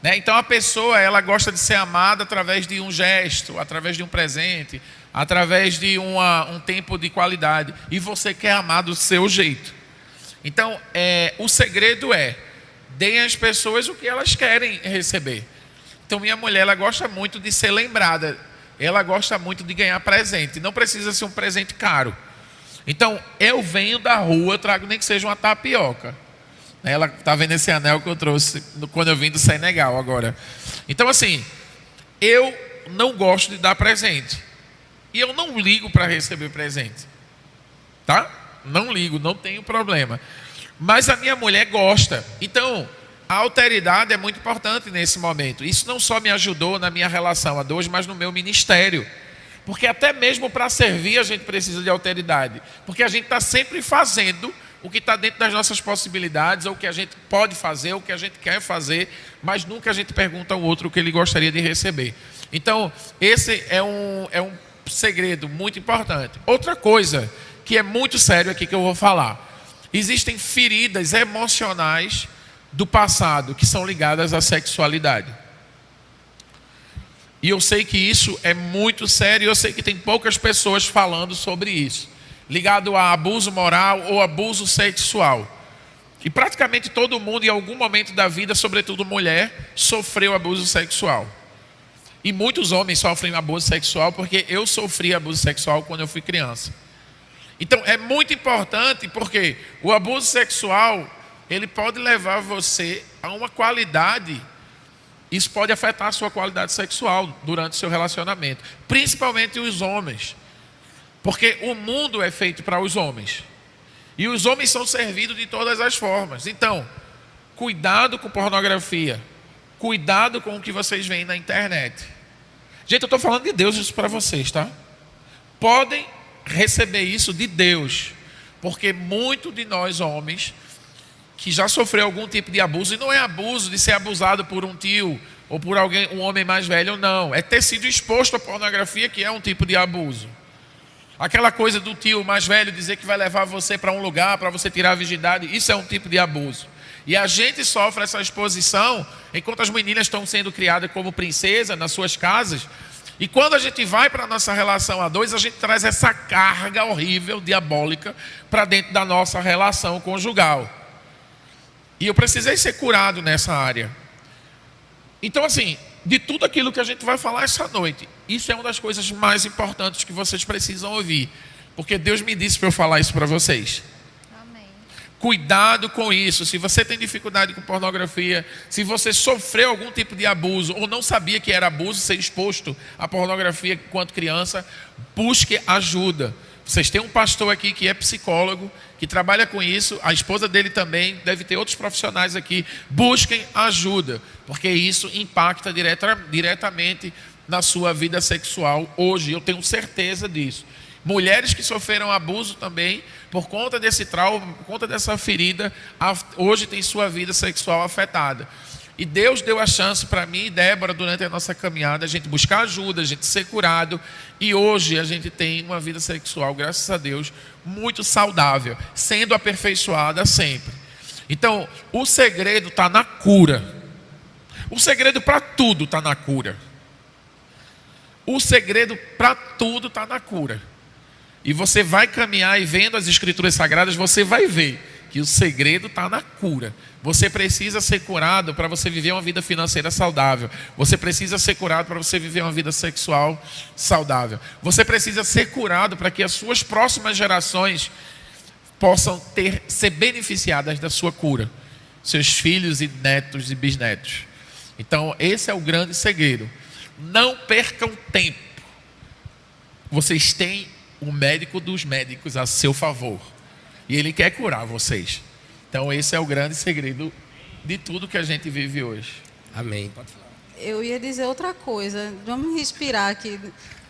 Então a pessoa ela gosta de ser amada através de um gesto, através de um presente, através de um tempo de qualidade. E você quer amar do seu jeito. Então o segredo deem às pessoas o que elas querem receber. Então minha mulher ela gosta muito de ser lembrada. Ela gosta muito de ganhar presente. Não precisa ser um presente caro. Então eu venho da rua, trago nem que seja uma tapioca. Ela está vendo esse anel que eu trouxe quando eu vim do Senegal agora. Então, assim, eu não gosto de dar presente. E eu não ligo para receber presente. Tá? Não ligo, não tenho problema. Mas a minha mulher gosta. Então, a alteridade é muito importante nesse momento. Isso não só me ajudou na minha relação a 2, mas no meu ministério. Porque até mesmo para servir a gente precisa de alteridade. Porque a gente está sempre fazendo o que está dentro das nossas possibilidades, ou o que a gente pode fazer, ou o que a gente quer fazer, mas nunca a gente pergunta ao outro o que ele gostaria de receber. Então, esse é um segredo muito importante. Outra coisa que é muito sério aqui que eu vou falar. Existem feridas emocionais do passado que são ligadas à sexualidade. E eu sei que isso é muito sério, e eu sei que tem poucas pessoas falando sobre isso. Ligado a abuso moral ou abuso sexual. E praticamente todo mundo, em algum momento da vida, sobretudo mulher, sofreu abuso sexual. E muitos homens sofrem abuso sexual, porque eu sofri abuso sexual quando eu fui criança. Então, é muito importante, porque o abuso sexual, ele pode levar você a uma qualidade, isso pode afetar a sua qualidade sexual durante o seu relacionamento. Principalmente os homens. Porque o mundo é feito para os homens. E os homens são servidos de todas as formas. Então, cuidado com pornografia. Cuidado com o que vocês veem na internet. Gente, eu estou falando de Deus isso para vocês, tá? podem receber isso de Deus, porque muito de nós homens que já sofreu algum tipo de abuso, e não é abuso de ser abusado por um tio ou por alguém, um homem mais velho, não, é ter sido exposto à pornografia, que é um tipo de abuso. Aquela coisa do tio mais velho dizer que vai levar você para um lugar para você tirar a virgindade, isso é um tipo de abuso. E a gente sofre essa exposição enquanto as meninas estão sendo criadas como princesa nas suas casas. E quando a gente vai para a nossa relação a dois, a gente traz essa carga horrível, diabólica, para dentro da nossa relação conjugal. E eu precisei ser curado nessa área. Então, assim, de tudo aquilo que a gente vai falar essa noite, isso é uma das coisas mais importantes que vocês precisam ouvir. Porque Deus me disse para eu falar isso para vocês. Amém. Cuidado com isso. Se você tem dificuldade com pornografia, se você sofreu algum tipo de abuso ou não sabia que era abuso ser exposto à pornografia enquanto criança, busque ajuda. Vocês têm um pastor aqui que é psicólogo, que trabalha com isso, a esposa dele também, deve ter outros profissionais aqui. Busquem ajuda, porque isso impacta diretamente na sua vida sexual hoje, eu tenho certeza disso. Mulheres que sofreram abuso também, por conta desse trauma, por conta dessa ferida, hoje tem sua vida sexual afetada. E Deus deu a chance para mim e Débora, durante a nossa caminhada, a gente buscar ajuda, a gente ser curado. E hoje a gente tem uma vida sexual, graças a Deus, muito saudável, sendo aperfeiçoada sempre. Então, o segredo está na cura. O segredo para tudo está na cura. O segredo para tudo está na cura. E você vai caminhar e vendo as Escrituras Sagradas, você vai ver que o segredo está na cura. Você precisa ser curado para você viver uma vida financeira saudável. Você precisa ser curado para você viver uma vida sexual saudável. Você precisa ser curado para que as suas próximas gerações possam ser beneficiadas da sua cura. Seus filhos e netos e bisnetos. Então, esse é o grande segredo. Não percam tempo. Vocês têm o médico dos médicos a seu favor. E ele quer curar vocês. Então esse é o grande segredo de tudo que a gente vive hoje. Amém. Pode falar. Eu ia dizer outra coisa. Vamos respirar aqui,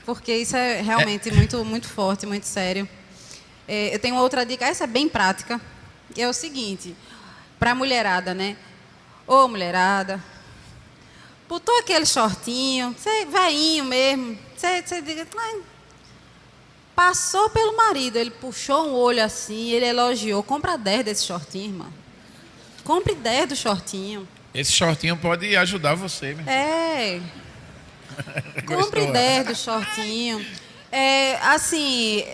porque isso é realmente muito forte, muito sério. Eu tenho outra dica, essa é bem prática. É o seguinte, para a mulherada, né? Ô mulherada, botou aquele shortinho, você veinho mesmo, você diga... Passou pelo marido, ele puxou um olho assim, ele elogiou. Compra 10 desse shortinho, irmã. Compre 10 do shortinho. Esse shortinho pode ajudar você, meu. Compre 10 do shortinho. Assim,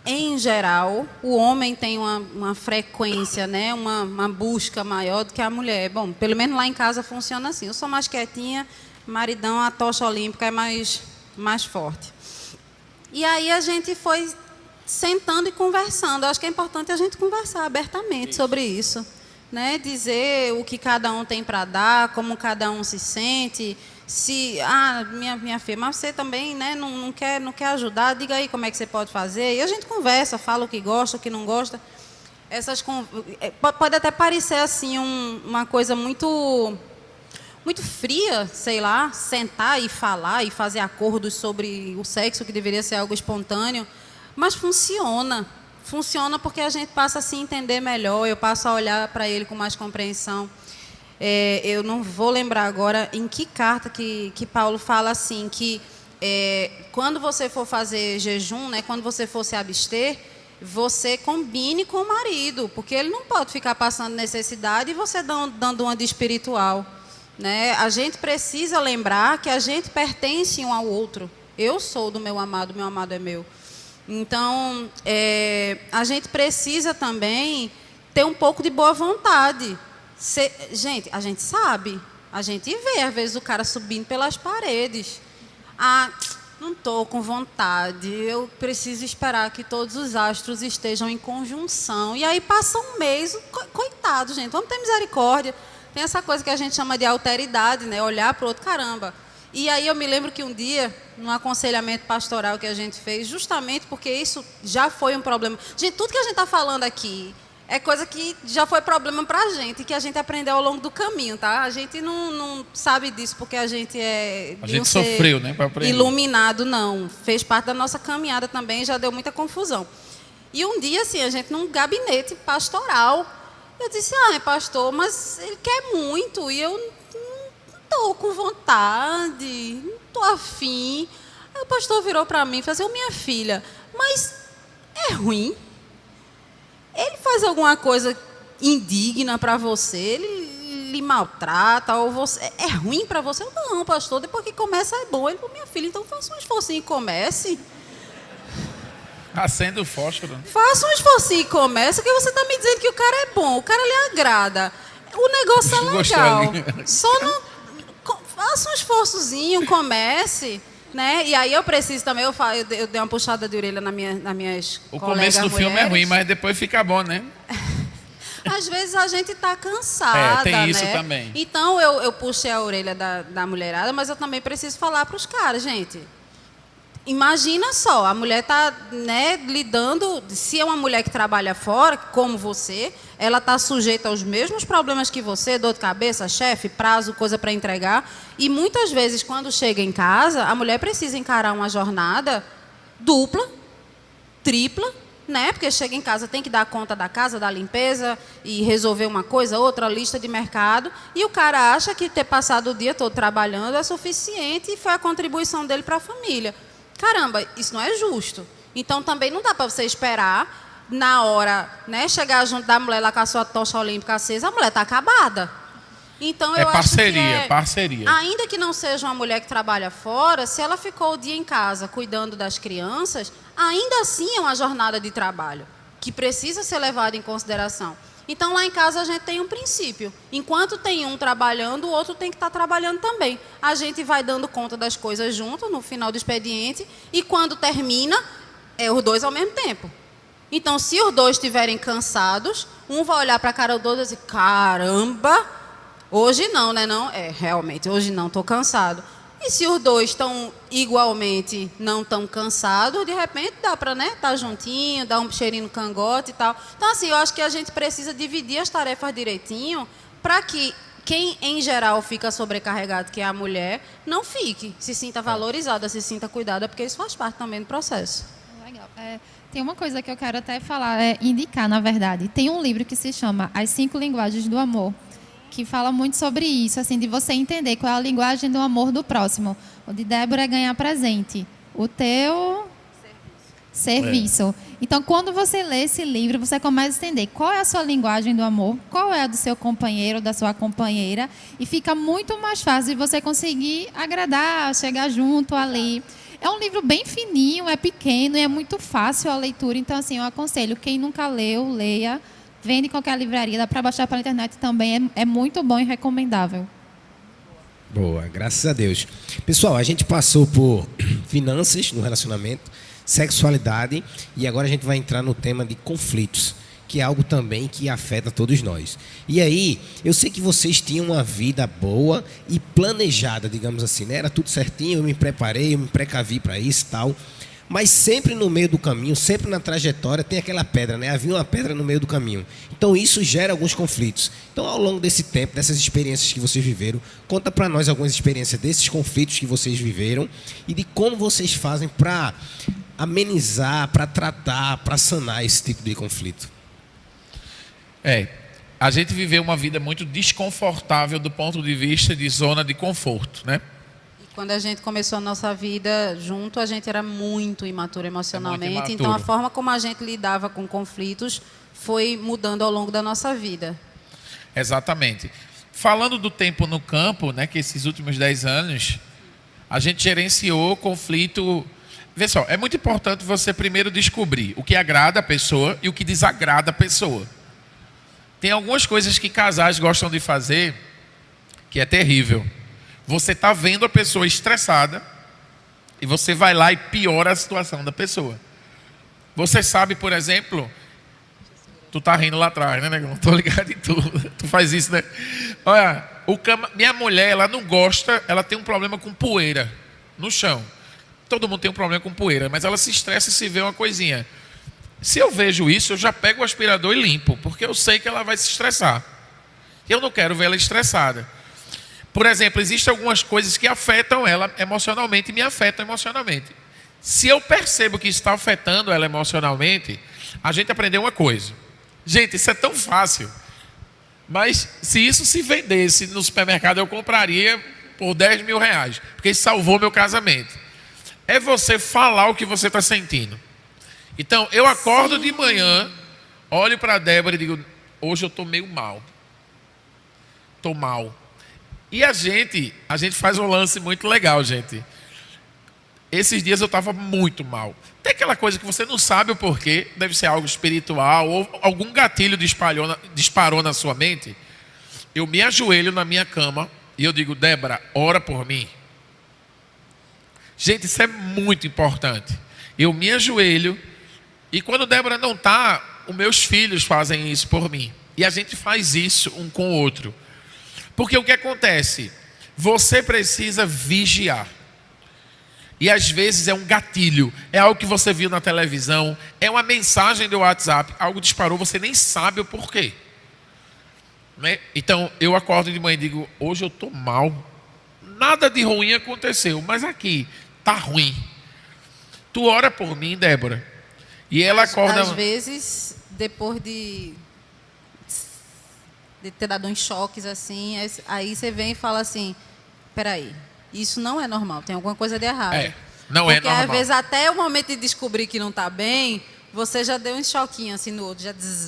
em geral, o homem tem uma frequência, né? Uma busca maior do que a mulher. Bom, pelo menos lá em casa funciona assim. Eu sou mais quietinha, maridão, a tocha olímpica é mais forte. E aí a gente foi sentando e conversando. Eu acho que é importante a gente conversar abertamente sobre isso, né? Dizer o que cada um tem para dar, como cada um se sente. Se, minha filha, mas você também, né, não quer ajudar, diga aí como é que você pode fazer. E a gente conversa, fala o que gosta, o que não gosta. Pode até parecer assim uma coisa muito fria, sei lá, sentar e falar e fazer acordos sobre o sexo, que deveria ser algo espontâneo, mas funciona. Funciona porque a gente passa a se entender melhor, eu passo a olhar para ele com mais compreensão. Eu não vou lembrar agora em que carta que Paulo fala assim, que quando você for fazer jejum, né, quando você for se abster, você combine com o marido, porque ele não pode ficar passando necessidade e você dando uma de espiritual. Né? A gente precisa lembrar que a gente pertence um ao outro. Eu sou do meu amado é meu. Então, a gente precisa também ter um pouco de boa vontade. Gente, a gente sabe, a gente vê às vezes o cara subindo pelas paredes. Não estou com vontade, eu preciso esperar que todos os astros estejam em conjunção. E aí passa um mês, coitado, gente, vamos ter misericórdia. Tem essa coisa que a gente chama de alteridade, né? Olhar para o outro, caramba. E aí eu me lembro que um dia, num aconselhamento pastoral que a gente fez, justamente porque isso já foi um problema. Gente, tudo que a gente está falando aqui é coisa que já foi problema pra gente, que a gente aprendeu ao longo do caminho, tá? A gente não sabe disso porque a gente é... A gente sofreu, né, pra aprender. Iluminado, não. Fez parte da nossa caminhada também, já deu muita confusão. E um dia, assim, a gente num gabinete pastoral, eu disse, pastor, mas ele quer muito e eu não estou com vontade, não estou afim. Aí o pastor virou para mim e falou assim, minha filha, mas é ruim? Ele faz alguma coisa indigna para você? Ele lhe maltrata? Ou você, é ruim para você? Eu, não, pastor, depois que começa é bom. Ele falou, minha filha, então faça um esforcinho e comece. Acende o fósforo. Faça um esforcinho e comece, que você está me dizendo que o cara é bom, o cara lhe agrada. O negócio é legal. Só não... Faça um esforçozinho, comece... Né? E aí eu preciso também, eu dei uma puxada de orelha nas minhas O colegas começo do mulheres. filme é ruim, mas depois fica bom, né? Às vezes a gente está cansada, tem isso né? também. Então eu puxei a orelha da mulherada, mas eu também preciso falar para os caras, gente. Imagina só, a mulher está, né, lidando, se é uma mulher que trabalha fora, como você, ela está sujeita aos mesmos problemas que você, dor de cabeça, chefe, prazo, coisa para entregar. E muitas vezes, quando chega em casa, a mulher precisa encarar uma jornada dupla, tripla, né? Porque chega em casa, tem que dar conta da casa, da limpeza e resolver uma coisa, outra, lista de mercado. E o cara acha que ter passado o dia todo trabalhando é suficiente e foi a contribuição dele para a família. Caramba, isso não é justo. Então, também não dá para você esperar, na hora, né, chegar junto da mulher lá com a sua tocha olímpica acesa, a mulher está acabada. Então, eu acho que parceria. Ainda que não seja uma mulher que trabalha fora, se ela ficou o dia em casa cuidando das crianças, ainda assim é uma jornada de trabalho, que precisa ser levada em consideração. Então, lá em casa, a gente tem um princípio. Enquanto tem um trabalhando, o outro tem que estar trabalhando também. A gente vai dando conta das coisas junto, no final do expediente, e quando termina, é os dois ao mesmo tempo. Então, se os dois estiverem cansados, um vai olhar para a cara do outro e dizer, caramba, hoje não, né? Não? Realmente, hoje não, estou cansado. E se os dois estão igualmente não tão cansados, de repente dá para, né, estar juntinho, dar um cheirinho no cangote e tal. Então, assim, eu acho que a gente precisa dividir as tarefas direitinho para que quem, em geral, fica sobrecarregado, que é a mulher, não fique, se sinta valorizada, se sinta cuidada, porque isso faz parte também do processo. Legal. Tem uma coisa que eu quero até falar, indicar, na verdade. Tem um livro que se chama As 5 Linguagens do Amor, que fala muito sobre isso, assim, de você entender qual é a linguagem do amor do próximo. O de Débora é ganhar presente. O teu... Serviço. Então, quando você lê esse livro, você começa a entender qual é a sua linguagem do amor, qual é a do seu companheiro, da sua companheira, e fica muito mais fácil de você conseguir agradar, chegar junto ali. É um livro bem fininho, é pequeno e é muito fácil a leitura. Então, assim, eu aconselho, quem nunca leu, leia. Vende em qualquer livraria, dá para baixar pela internet também, é muito bom e recomendável. Boa, graças a Deus. Pessoal, a gente passou por finanças no relacionamento, sexualidade e agora a gente vai entrar no tema de conflitos, que é algo também que afeta todos nós. E aí, eu sei que vocês tinham uma vida boa e planejada, digamos assim, né? Era tudo certinho, eu me preparei, eu me precavi para isso e tal. Mas sempre no meio do caminho, sempre na trajetória, tem aquela pedra, né? Havia uma pedra no meio do caminho. Então, isso gera alguns conflitos. Então, ao longo desse tempo, dessas experiências que vocês viveram, conta para nós algumas experiências desses conflitos que vocês viveram e de como vocês fazem para amenizar, para tratar, para sanar esse tipo de conflito. A gente viveu uma vida muito desconfortável do ponto de vista de zona de conforto, né? Quando a gente começou a nossa vida junto, a gente era muito imaturo emocionalmente. Muito imaturo. Então, a forma como a gente lidava com conflitos foi mudando ao longo da nossa vida. Exatamente. Falando do tempo no campo, né, que esses últimos 10 anos, a gente gerenciou conflito... Vê só, é muito importante você primeiro descobrir o que agrada a pessoa e o que desagrada a pessoa. Tem algumas coisas que casais gostam de fazer que é terrível. Você está vendo a pessoa estressada e você vai lá e piora a situação da pessoa. Você sabe, por exemplo... Tu tá rindo lá atrás, né, negão? Tô ligado em tudo. Tu faz isso, né? Olha, minha mulher, ela não gosta... Ela tem um problema com poeira no chão. Todo mundo tem um problema com poeira, mas ela se estressa se vê uma coisinha. Se eu vejo isso, eu já pego o aspirador e limpo, porque eu sei que ela vai se estressar. Eu não quero ver ela estressada. Por exemplo, existem algumas coisas que afetam ela emocionalmente e me afetam emocionalmente. Se eu percebo que isso está afetando ela emocionalmente, a gente aprendeu uma coisa. Gente, isso é tão fácil. Mas se isso se vendesse no supermercado, eu compraria por 10 mil reais. Porque isso salvou meu casamento. É você falar o que você está sentindo. Então, eu acordo de manhã, olho para a Débora e digo, hoje eu estou meio mal. Estou mal. E a gente faz um lance muito legal, gente. Esses dias eu estava muito mal. Tem aquela coisa que você não sabe o porquê, deve ser algo espiritual, ou algum gatilho disparou na sua mente. Eu me ajoelho na minha cama e eu digo, Débora, ora por mim. Gente, isso é muito importante. Eu me ajoelho e quando Débora não está, os meus filhos fazem isso por mim. E a gente faz isso um com o outro. Porque o que acontece? Você precisa vigiar. E às vezes é um gatilho, é algo que você viu na televisão, é uma mensagem do WhatsApp, algo disparou, você nem sabe o porquê. Né? Então eu acordo de manhã e digo, hoje eu estou mal. Nada de ruim aconteceu, mas aqui está ruim. Tu ora por mim, Débora. E ela acorda... Às vezes, depois de ter dado uns choques assim, aí você vem e fala assim, peraí. Isso não é normal, tem alguma coisa de errado. Não é normal. Porque às vezes até o momento de descobrir que não está bem, você já deu um choquinho assim no outro,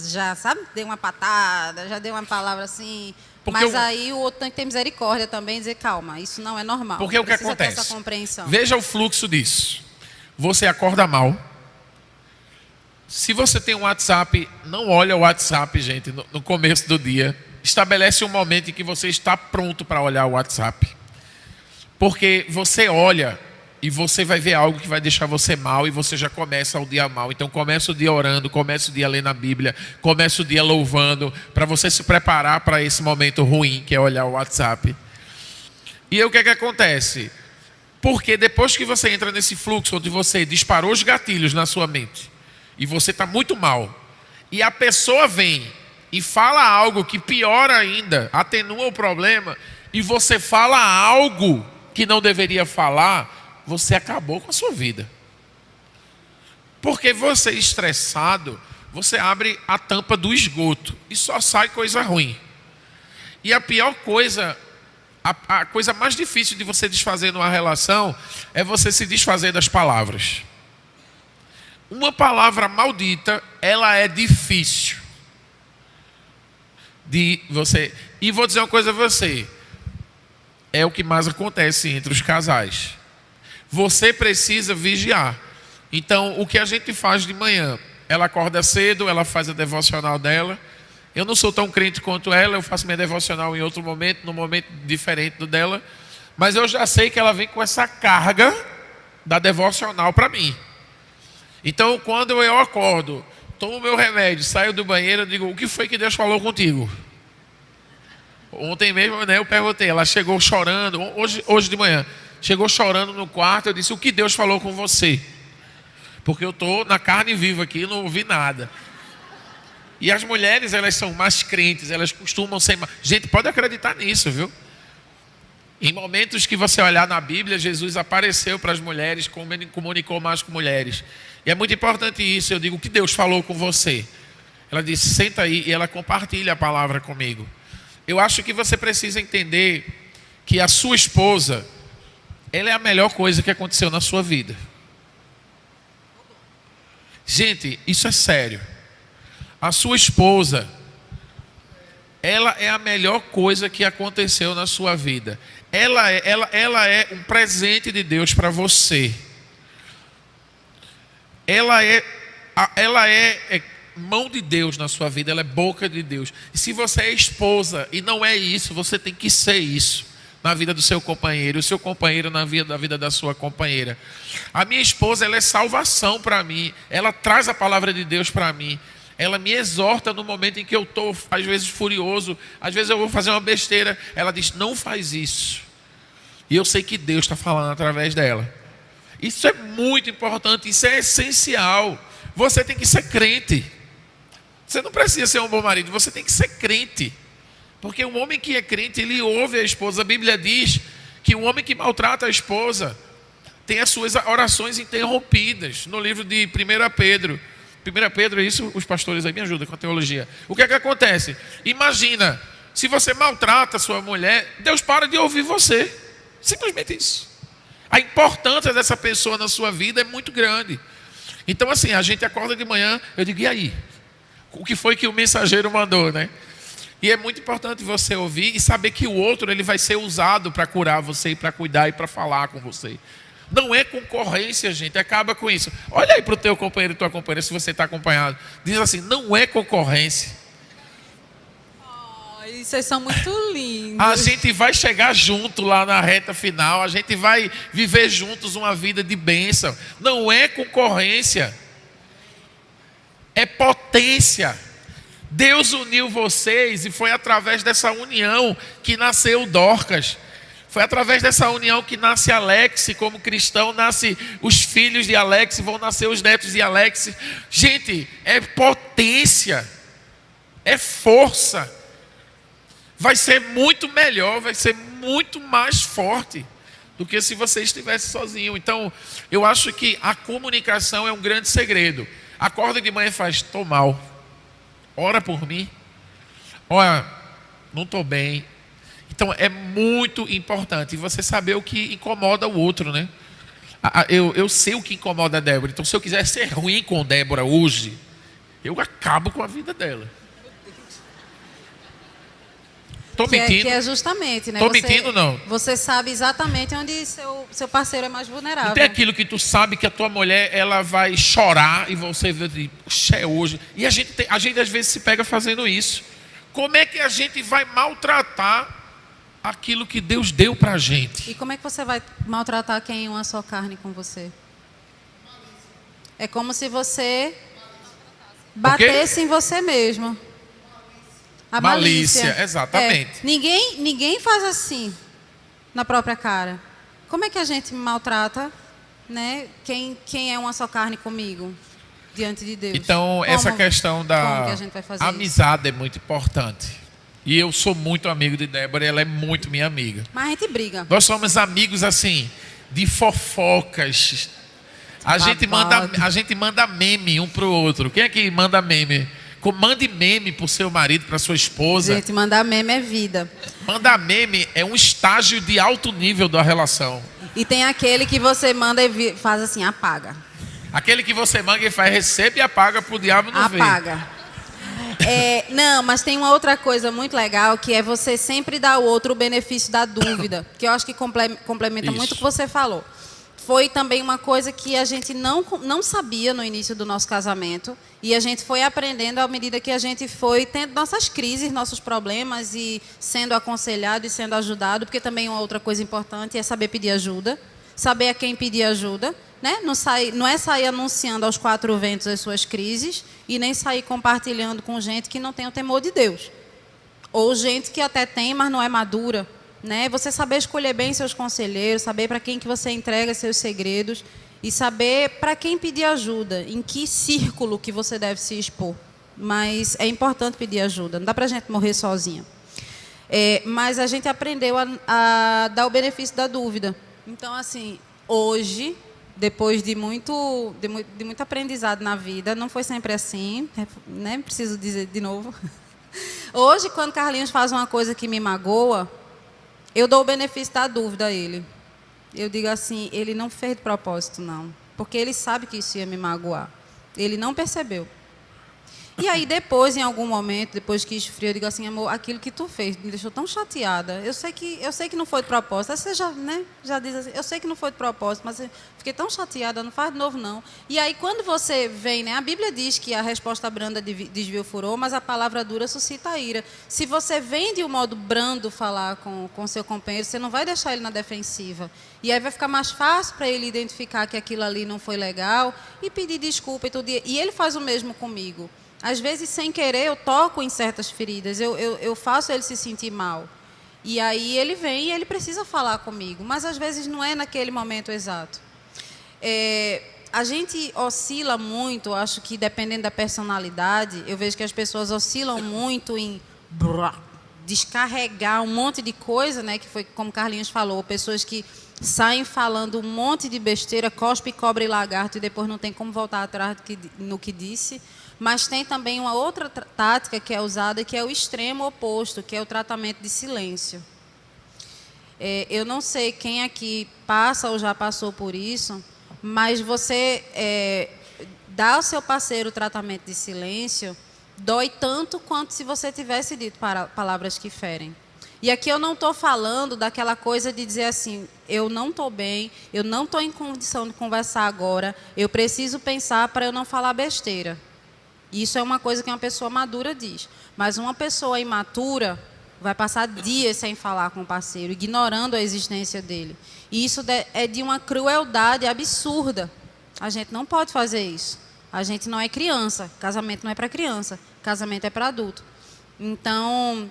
já sabe, deu uma patada, já deu uma palavra assim. Porque mas aí o outro tem que ter misericórdia também e dizer, calma, isso não é normal. Porque o que Precisa ter acontece? essa compreensão. Veja o fluxo disso. Você acorda mal. Se você tem um WhatsApp, não olha o WhatsApp, gente, no começo do dia. Estabelece um momento em que você está pronto para olhar o WhatsApp. Porque você olha e você vai ver algo que vai deixar você mal e você já começa o dia mal. Então começa o dia orando, começa o dia lendo a Bíblia, começa o dia louvando, para você se preparar para esse momento ruim, que é olhar o WhatsApp. E aí o que é que acontece? Porque depois que você entra nesse fluxo onde você disparou os gatilhos na sua mente e você está muito mal, e a pessoa vem e fala algo que piora ainda, atenua o problema, e você fala algo que não deveria falar, você acabou com a sua vida. Porque você estressado, você abre a tampa do esgoto e só sai coisa ruim. E a pior coisa, a coisa mais difícil de você desfazer numa relação é você se desfazer das palavras. Uma palavra maldita, ela é difícil de você. E vou dizer uma coisa a você. É o que mais acontece entre os casais. Você precisa vigiar. Então, o que a gente faz de manhã? Ela acorda cedo, ela faz a devocional dela. Eu não sou tão crente quanto ela, eu faço minha devocional em outro momento, num momento diferente do dela. Mas eu já sei que ela vem com essa carga da devocional para mim. Então, quando eu acordo, tomo meu remédio, saio do banheiro, eu digo, o que foi que Deus falou contigo? Ontem mesmo, né, eu perguntei, ela chegou chorando, hoje de manhã, chegou chorando no quarto, eu disse, o que Deus falou com você? Porque eu estou na carne viva aqui, não ouvi nada. E as mulheres, elas são mais crentes, elas costumam ser... Gente, pode acreditar nisso, viu? Em momentos que você olhar na Bíblia, Jesus apareceu para as mulheres, comunicou mais com mulheres. E é muito importante isso, eu digo, o que Deus falou com você? Ela disse, senta aí, e ela compartilha a palavra comigo. Eu acho que você precisa entender que a sua esposa, ela é a melhor coisa que aconteceu na sua vida. Gente, isso é sério. A sua esposa, ela é a melhor coisa que aconteceu na sua vida. Ela é um presente de Deus para você. Ela é mão de Deus na sua vida, ela é boca de Deus. E se você é esposa e não é isso, você tem que ser isso na vida do seu companheiro, o seu companheiro na vida da sua companheira. A minha esposa, ela é salvação para mim, ela traz a palavra de Deus para mim, ela me exorta no momento em que eu estou, às vezes, furioso, às vezes eu vou fazer uma besteira, ela diz, não faz isso. E eu sei que Deus está falando através dela. Isso é muito importante, isso é essencial. você tem que ser crente. Você não precisa ser um bom marido, você tem que ser crente. Porque um homem que é crente, ele ouve a esposa. A Bíblia diz que o homem que maltrata a esposa tem as suas orações interrompidas. No livro de 1 Pedro. 1 Pedro, é isso? Os pastores aí me ajudam com a teologia. O que é que acontece? Imagina, se você maltrata a sua mulher, Deus para de ouvir você. Simplesmente isso. A importância dessa pessoa na sua vida é muito grande. Então assim, a gente acorda de manhã, eu digo, e aí? O que foi que o mensageiro mandou, né? E é muito importante você ouvir e saber que o outro ele vai ser usado para curar você, e para cuidar e para falar com você. Não é concorrência, gente, acaba com isso. Olha aí para o teu companheiro e tua companheira, se você está acompanhado. Diz assim, não é concorrência. Ai, vocês são muito lindos. A gente vai chegar junto lá na reta final, a gente vai viver juntos uma vida de bênção. Não é concorrência, é potência. Deus uniu vocês e foi através dessa união que nasceu Dorcas. Foi através dessa união que nasce Alex, como cristão, nasce os filhos de Alex, vão nascer os netos de Alex. Gente, é potência, é força. Vai ser muito melhor, vai ser muito mais forte do que se você estivesse sozinho. Então, eu acho que a comunicação é um grande segredo. Acorda de manhã e faz, estou mal. Ora por mim. Olha, não estou bem. Então é muito importante você saber o que incomoda o outro, né? Eu sei o que incomoda a Débora. Então se eu quiser ser ruim com Débora hoje, eu acabo com a vida dela. Estou mentindo? Que é justamente, né? Estou mentindo, não? Você sabe exatamente onde seu parceiro é mais vulnerável. Não tem aquilo que tu sabe que a tua mulher ela vai chorar e você vai dizer, puxa, é hoje. E a gente às vezes se pega fazendo isso. Como é que a gente vai maltratar aquilo que Deus deu pra gente? E como é que você vai maltratar quem é uma só carne com você? É como se você batesse em você mesmo. A malícia. Exatamente. Ninguém faz assim na própria cara. Como é que a gente maltrata, né, quem é uma só carne comigo diante de Deus? Então, essa questão da que a gente vai fazer amizade é muito importante. E eu sou muito amigo de Débora e ela é muito minha amiga. Mas a gente briga. Nós somos amigos assim, de fofocas. A gente manda meme um pro outro. Quem é que manda meme? Mande meme pro seu marido, pra sua esposa. Gente, mandar meme é vida. Mandar meme é um estágio de alto nível da relação. E tem aquele que você manda e faz assim, apaga. Aquele que você manda e faz, recebe e apaga pro diabo não ver. Apaga. Não, mas tem uma outra coisa muito legal, que é você sempre dar ao outro o benefício da dúvida. Que eu acho que complementa muito o que você falou. Foi também uma coisa que a gente não sabia no início do nosso casamento. E a gente foi aprendendo à medida que a gente foi tendo nossas crises, nossos problemas e sendo aconselhado e sendo ajudado. Porque também uma outra coisa importante é saber pedir ajuda. Saber a quem pedir ajuda. Né? Não é sair anunciando aos quatro ventos as suas crises e nem sair compartilhando com gente que não tem o temor de Deus. Ou gente que até tem, mas não é madura. Né? Você saber escolher bem seus conselheiros, saber para quem que você entrega seus segredos e saber para quem pedir ajuda, em que círculo que você deve se expor. Mas é importante pedir ajuda, não dá para a gente morrer sozinha. Mas a gente aprendeu a dar o benefício da dúvida. Então, assim, hoje, depois de muito aprendizado na vida, não foi sempre assim, né? Preciso dizer de novo. Hoje, quando Carlinhos faz uma coisa que me magoa, eu dou o benefício da dúvida a ele. Eu digo assim, ele não fez de propósito, não. Porque ele sabe que isso ia me magoar. Ele não percebeu. E aí depois, em algum momento, depois que esfriou, eu digo assim, amor, aquilo que tu fez me deixou tão chateada. Eu sei que não foi de propósito. Aí você já diz assim, eu sei que não foi de propósito, mas eu fiquei tão chateada, não faz de novo, não. E aí quando você vem, né, a Bíblia diz que a resposta branda desvia o furor, mas a palavra dura suscita a ira. Se você vem de um modo brando falar com seu companheiro, você não vai deixar ele na defensiva. E aí vai ficar mais fácil para ele identificar que aquilo ali não foi legal e pedir desculpa e tudo. E ele faz o mesmo comigo. Às vezes, sem querer, eu toco em certas feridas, eu faço ele se sentir mal. E aí ele vem e ele precisa falar comigo, mas às vezes não é naquele momento exato. a gente oscila muito, acho que dependendo da personalidade, eu vejo que as pessoas oscilam muito em descarregar um monte de coisa, né? Que foi como Carlinhos falou, pessoas que saem falando um monte de besteira, cospe, cobra e lagarto, e depois não tem como voltar atrás no que disse. Mas tem também uma outra tática que é usada, que é o extremo oposto, que é o tratamento de silêncio. Eu não sei quem aqui passa ou já passou por isso, mas você dá ao seu parceiro o tratamento de silêncio, dói tanto quanto se você tivesse dito palavras que ferem. E aqui eu não estou falando daquela coisa de dizer assim, eu não estou bem, eu não estou em condição de conversar agora, eu preciso pensar para eu não falar besteira. Isso é uma coisa que uma pessoa madura diz. Mas uma pessoa imatura vai passar dias sem falar com o parceiro, ignorando a existência dele. E isso é de uma crueldade absurda. A gente não pode fazer isso. A gente não é criança. Casamento não é para criança. Casamento é para adulto. Então,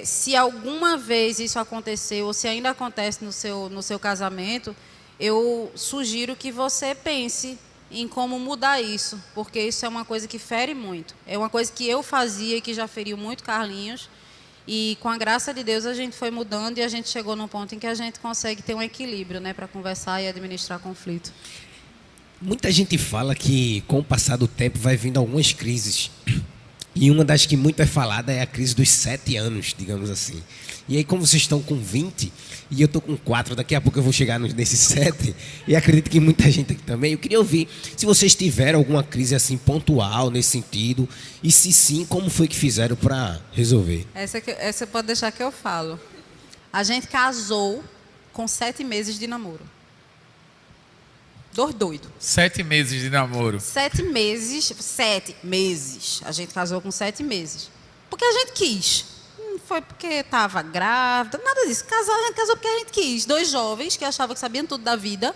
se alguma vez isso aconteceu, ou se ainda acontece no seu casamento, eu sugiro que você pense em como mudar isso, porque isso é uma coisa que fere muito. É uma coisa que eu fazia e que já feriu muito Carlinhos. E com a graça de Deus a gente foi mudando e a gente chegou num ponto em que a gente consegue ter um equilíbrio, né, para conversar e administrar conflito. Muita gente fala que com o passar do tempo vai vindo algumas crises. E uma das que muito é falada é a crise dos 7 anos, digamos assim. E aí, como vocês estão com 20, e eu estou com 4, daqui a pouco eu vou chegar nesses 7, e acredito que muita gente aqui também, eu queria ouvir se vocês tiveram alguma crise assim pontual nesse sentido, e se sim, como foi que fizeram para resolver? Essa pode deixar que eu falo. A gente casou com 7 meses de namoro. Doido. 7 meses de namoro. 7 meses. A gente casou com 7 meses. Porque a gente quis. Não foi porque estava grávida, nada disso. A gente casou porque a gente quis. 2 jovens que achavam que sabiam tudo da vida.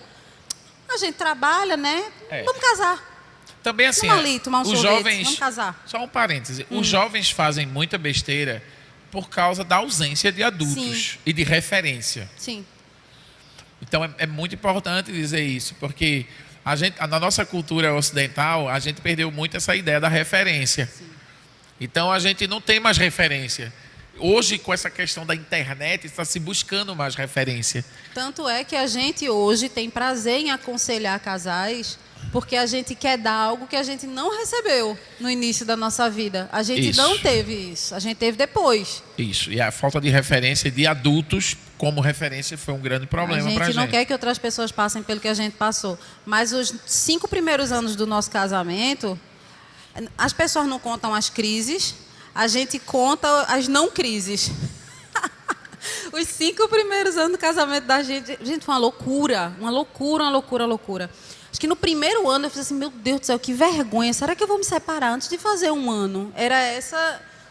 A gente trabalha, né? Vamos casar. Também assim, vamos ali tomar um os sorvete. jovens, vamos casar. Só um parêntese. Os jovens fazem muita besteira por causa da ausência de adultos. Sim. E de referência. Sim. Então é muito importante dizer isso, porque na nossa cultura ocidental, a gente perdeu muito essa ideia da referência. Sim. Então a gente não tem mais referência. Hoje, com essa questão da internet, está se buscando mais referência. Tanto é que a gente hoje tem prazer em aconselhar casais, porque a gente quer dar algo que a gente não recebeu no início da nossa vida. A gente não teve isso, a gente teve depois. Isso, e a falta de referência de adultos como referência foi um grande problema para a gente. A gente não quer que outras pessoas passem pelo que a gente passou. Mas os 5 primeiros anos do nosso casamento, as pessoas não contam as crises, a gente conta as não crises. Os 5 primeiros anos do casamento da gente, foi uma loucura. Acho que no primeiro ano eu fiz assim, meu Deus do céu, que vergonha. Será que eu vou me separar antes de fazer um ano? Era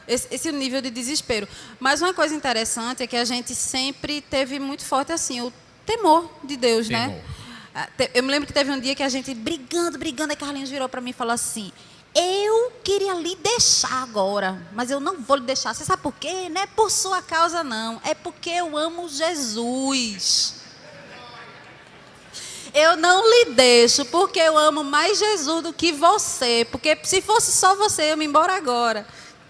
esse nível de desespero. Mas uma coisa interessante é que a gente sempre teve muito forte assim, o temor de Deus, né? Eu me lembro que teve um dia que a gente brigando, aí Carlinhos virou para mim e falou assim, eu queria lhe deixar agora, mas eu não vou lhe deixar. Você sabe por quê? Não é por sua causa, não. É porque eu amo Jesus. Eu não lhe deixo porque eu amo mais Jesus do que você. Porque se fosse só você, eu ia me embora agora.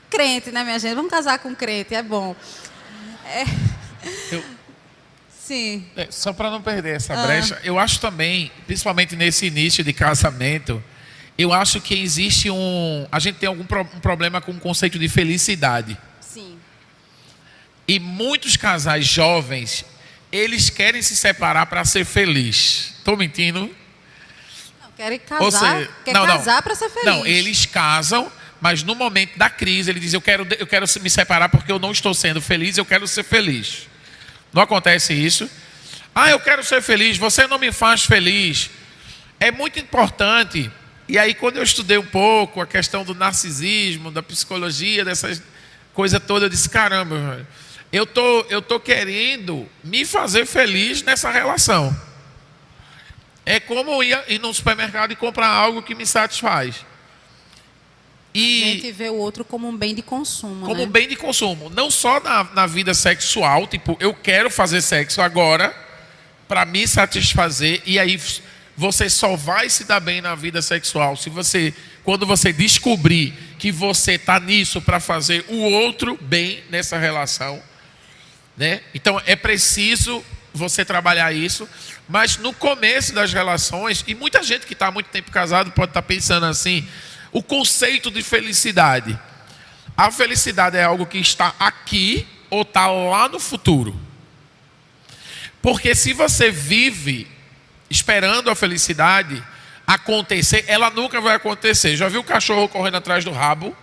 Crente, né, minha gente? Vamos casar com crente, é bom. Sim. Só para não perder essa brecha, eu acho também, principalmente nesse início de casamento, eu acho que existe a gente tem algum problema com o conceito de felicidade. Sim. E muitos casais jovens, eles querem se separar para ser feliz. Estou mentindo? Não, querem casar, casar para ser feliz. Não, eles casam, mas no momento da crise, ele diz, eu quero me separar porque eu não estou sendo feliz, eu quero ser feliz. Não acontece isso? Eu quero ser feliz, você não me faz feliz. É muito importante. E aí, quando eu estudei um pouco a questão do narcisismo, da psicologia, dessas coisas todas, eu disse, caramba, eu tô querendo me fazer feliz nessa relação. É como ir no supermercado e comprar algo que me satisfaz. A gente vê o outro como um bem de consumo, como um bem de consumo. Não só na vida sexual, tipo, eu quero fazer sexo agora para me satisfazer, e aí você só vai se dar bem na vida sexual quando você descobrir que você está nisso para fazer o outro bem nessa relação, né? Então é preciso você trabalhar isso, mas no começo das relações, e muita gente que está há muito tempo casado pode estar pensando assim, o conceito de felicidade. A felicidade é algo que está aqui ou está lá no futuro. Porque se você vive esperando a felicidade acontecer, ela nunca vai acontecer. Já viu o cachorro correndo atrás do rabo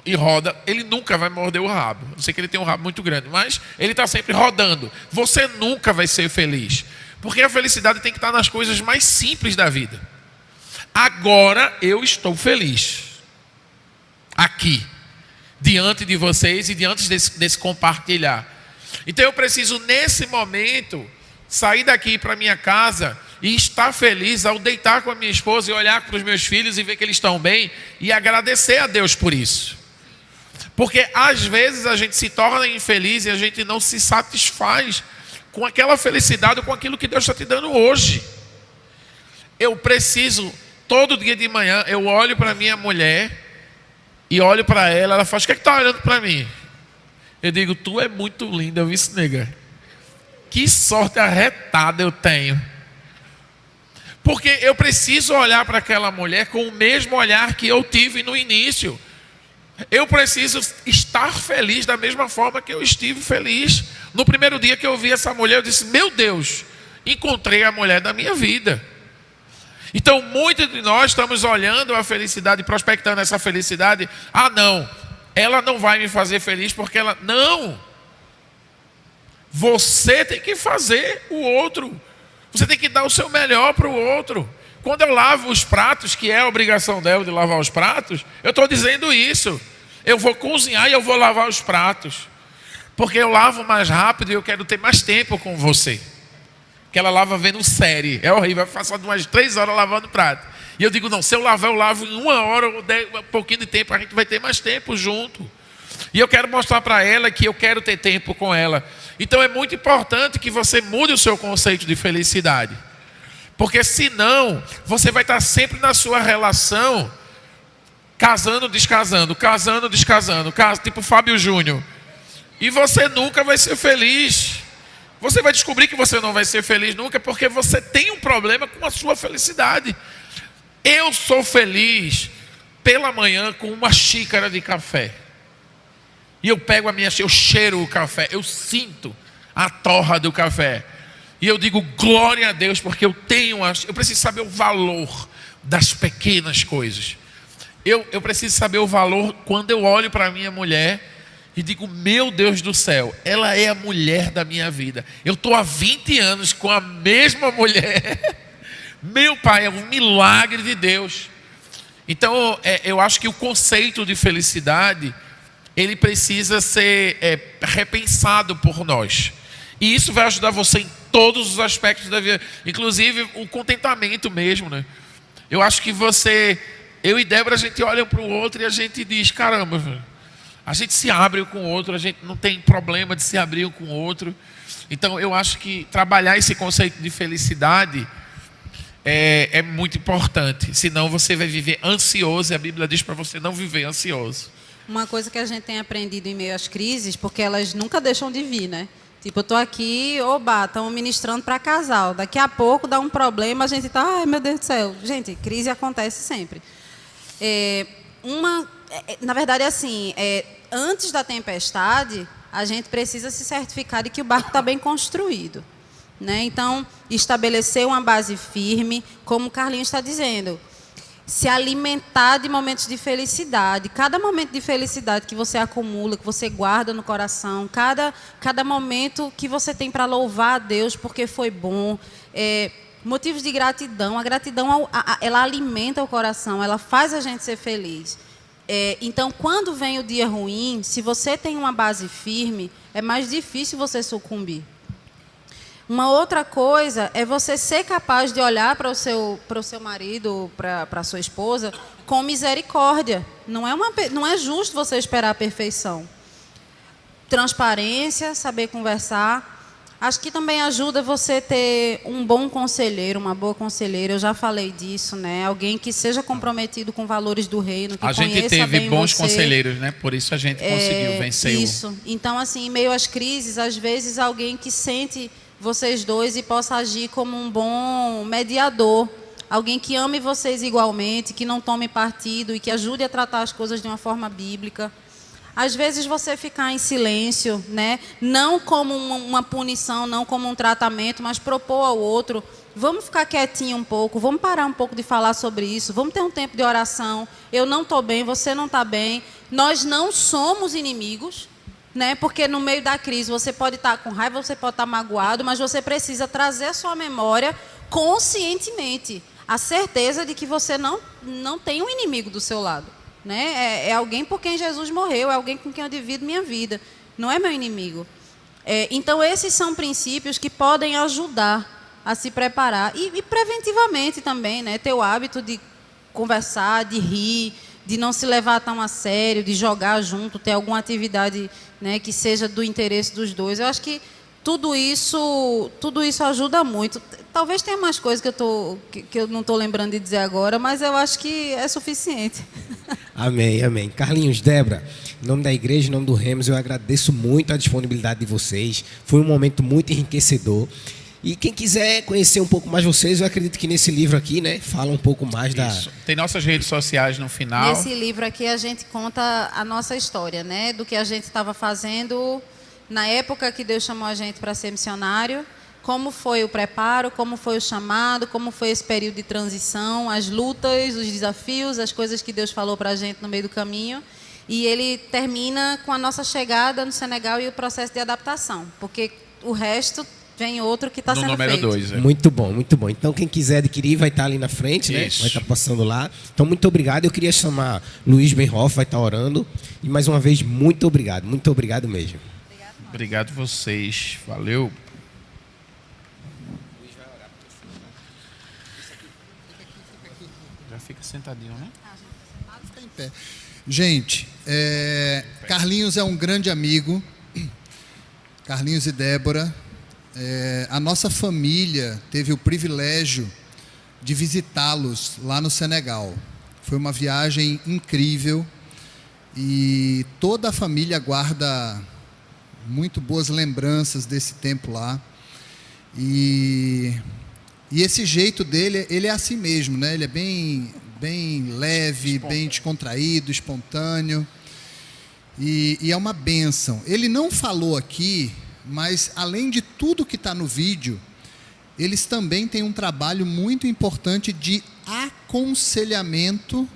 e roda? Ele nunca vai morder o rabo. Não sei que ele tem um rabo muito grande, mas ele está sempre rodando. Você nunca vai ser feliz. Porque a felicidade tem que estar nas coisas mais simples da vida. Agora eu estou feliz. Aqui. Diante de vocês e diante desse compartilhar. Então eu preciso, nesse momento, sair daqui para minha casa e estar feliz ao deitar com a minha esposa e olhar para os meus filhos e ver que eles estão bem e agradecer a Deus por isso. Porque às vezes a gente se torna infeliz e a gente não se satisfaz com aquela felicidade ou com aquilo que Deus está te dando hoje. Eu preciso, todo dia de manhã, eu olho para minha mulher e olho para ela, ela fala: o que é que está olhando para mim? Eu digo: tu é muito linda, viu, nega? Que sorte arretada eu tenho. Porque eu preciso olhar para aquela mulher com o mesmo olhar que eu tive no início. Eu preciso estar feliz da mesma forma que eu estive feliz. No primeiro dia que eu vi essa mulher, eu disse: meu Deus, encontrei a mulher da minha vida. Então, muitos de nós estamos olhando a felicidade, prospectando essa felicidade. Ah, não, ela não vai me fazer feliz porque ela... Não! Você tem que fazer o outro. Você tem que dar o seu melhor para o outro. Quando eu lavo os pratos, que é a obrigação dela de lavar os pratos, eu estou dizendo isso. Eu vou cozinhar e eu vou lavar os pratos. Porque eu lavo mais rápido e eu quero ter mais tempo com você. Que ela lava vendo série. É horrível, vai passar umas 3 horas lavando prato. E eu digo: não, se eu lavar, eu lavo em 1 hora ou um pouquinho de tempo, a gente vai ter mais tempo junto. E eu quero mostrar para ela que eu quero ter tempo com ela. Então é muito importante que você mude o seu conceito de felicidade. Porque senão, você vai estar sempre na sua relação, casando, descasando, tipo Fábio Júnior. E você nunca vai ser feliz. Você vai descobrir que você não vai ser feliz nunca, porque você tem um problema com a sua felicidade. Eu sou feliz pela manhã com uma xícara de café. E eu pego eu cheiro o café, eu sinto a torra do café. E eu digo: glória a Deus, porque eu preciso saber o valor das pequenas coisas. Eu preciso saber o valor quando eu olho para a minha mulher e digo: meu Deus do céu, ela é a mulher da minha vida. Eu estou há 20 anos com a mesma mulher. Meu pai, é um milagre de Deus. Então, eu acho que o conceito de felicidade, ele precisa ser repensado por nós. E isso vai ajudar você em todos os aspectos da vida. Inclusive, o contentamento mesmo, né? Eu acho que eu e Débora, a gente olha para o outro e a gente diz: caramba, a gente se abre com o outro, a gente não tem problema de se abrir com o outro. Então, eu acho que trabalhar esse conceito de felicidade é muito importante. Senão você vai viver ansioso, e a Bíblia diz para você não viver ansioso. Uma coisa que a gente tem aprendido em meio às crises, porque elas nunca deixam de vir, né? Tipo, eu estou aqui, estamos ministrando para casal. Daqui a pouco dá um problema, a gente está: ai, meu Deus do céu. Gente, crise acontece sempre. Na verdade, assim, antes da tempestade, a gente precisa se certificar de que o barco está bem construído, né? Então, estabelecer uma base firme, como o Carlinhos está dizendo. Se alimentar de momentos de felicidade. Cada momento de felicidade que você acumula, que você guarda no coração, cada momento que você tem para louvar a Deus porque foi bom. Motivos de gratidão. A gratidão, ela alimenta o coração, ela faz a gente ser feliz. Então, quando vem o dia ruim, se você tem uma base firme, é mais difícil você sucumbir. Uma outra coisa é você ser capaz de olhar para o seu marido, para a sua esposa, com misericórdia. Não é justo você esperar a perfeição. Transparência, saber conversar. Acho que também ajuda você ter um bom conselheiro, uma boa conselheira. Eu já falei disso, né? Alguém que seja comprometido com valores do reino, que A gente conheça teve bem bons você. conselheiros, né? Por isso a gente conseguiu vencer Isso. Então, assim, em meio às crises, às vezes alguém que sente vocês dois e possa agir como um bom mediador. Alguém que ame vocês igualmente, que não tome partido e que ajude a tratar as coisas de uma forma bíblica. Às vezes você ficar em silêncio, né? Não como uma punição, não como um tratamento, mas propor ao outro, vamos ficar quietinho um pouco, vamos parar um pouco de falar sobre isso, vamos ter um tempo de oração, eu não estou bem, você não está bem. Nós não somos inimigos, né? Porque no meio da crise você pode estar com raiva, você pode estar magoado, mas você precisa trazer a sua memória conscientemente, a certeza de que você não tem um inimigo do seu lado. Né? É alguém por quem Jesus morreu, é alguém com quem eu divido minha vida, não é meu inimigo. Então, esses são princípios que podem ajudar a se preparar e preventivamente também, né? Ter o hábito de conversar, de rir, de não se levar tão a sério, de jogar junto, ter alguma atividade, né, que seja do interesse dos dois. Eu acho que tudo isso ajuda muito. Talvez tenha mais coisas que eu não estou lembrando de dizer agora, mas eu acho que é suficiente. Amém, amém. Carlinhos, Débora, em nome da igreja, em nome do Remos, eu agradeço muito a disponibilidade de vocês. Foi um momento muito enriquecedor. E quem quiser conhecer um pouco mais vocês, eu acredito que nesse livro aqui, né, fala um pouco mais Isso. Tem nossas redes sociais no final. Nesse livro aqui a gente conta a nossa história, né, do que a gente estava fazendo na época que Deus chamou a gente para ser missionário, como foi o preparo, como foi o chamado, como foi esse período de transição, as lutas, os desafios, as coisas que Deus falou para a gente no meio do caminho. E ele termina com a nossa chegada no Senegal e o processo de adaptação, porque o resto vem outro que está sendo número feito. 2. Muito bom, muito bom. Então, quem quiser adquirir vai estar ali na frente, né? Isso. Vai estar passando lá. Então, muito obrigado. Eu queria chamar Luiz Benhoff, vai estar orando. E mais uma vez, muito obrigado mesmo. Obrigado vocês. Valeu. Já fica sentadinho, né? Fica em pé. Gente, Carlinhos é um grande amigo. Carlinhos e Débora. A nossa família teve o privilégio de visitá-los lá no Senegal. Foi uma viagem incrível e toda a família guarda muito boas lembranças desse tempo lá. E esse jeito dele, ele é assim mesmo, né? Ele é bem leve, bem descontraído, espontâneo. E é uma bênção. Ele não falou aqui, mas além de tudo que está no vídeo, eles também têm um trabalho muito importante de aconselhamento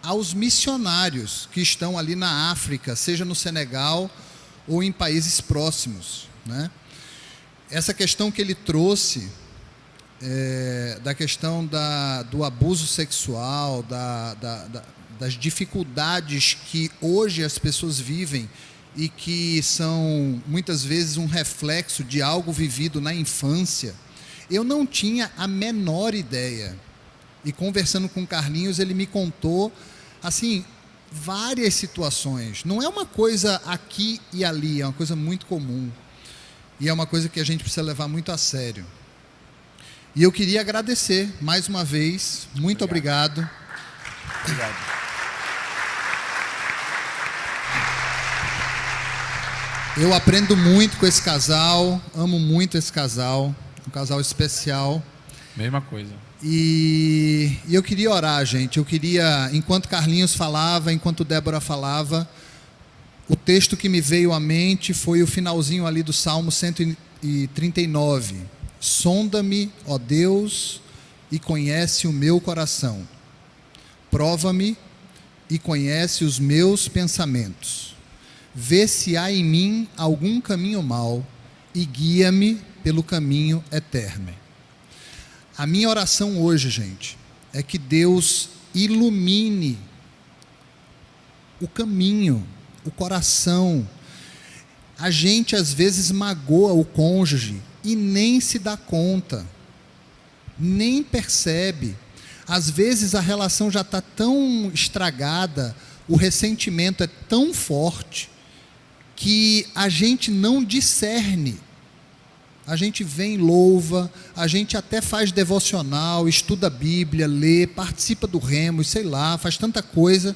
aos missionários que estão ali na África, seja no Senegal ou em países próximos, né? Essa questão que ele trouxe, da questão do abuso sexual, das dificuldades que hoje as pessoas vivem e que são muitas vezes um reflexo de algo vivido na infância, eu não tinha a menor ideia. E conversando com o Carlinhos, ele me contou assim várias situações. Não é uma coisa aqui e ali, é uma coisa muito comum. E é uma coisa que a gente precisa levar muito a sério. E eu queria agradecer mais uma vez. Muito obrigado. Obrigado. Eu aprendo muito com esse casal, amo muito esse casal, um casal especial. Mesma coisa. E eu queria orar, gente. Eu queria, enquanto Carlinhos falava, enquanto Débora falava, o texto que me veio à mente foi o finalzinho ali do Salmo 139. Sonda-me, ó Deus, e conhece o meu coração. Prova-me e conhece os meus pensamentos. Vê se há em mim algum caminho mau e guia-me pelo caminho eterno. A minha oração hoje, gente, é que Deus ilumine o caminho, o coração. A gente às vezes magoa o cônjuge e nem se dá conta, nem percebe. Às vezes a relação já está tão estragada, o ressentimento é tão forte, que a gente não discerne. A gente vem, louva, a gente até faz devocional, estuda a Bíblia, lê, participa do remo, sei lá, faz tanta coisa,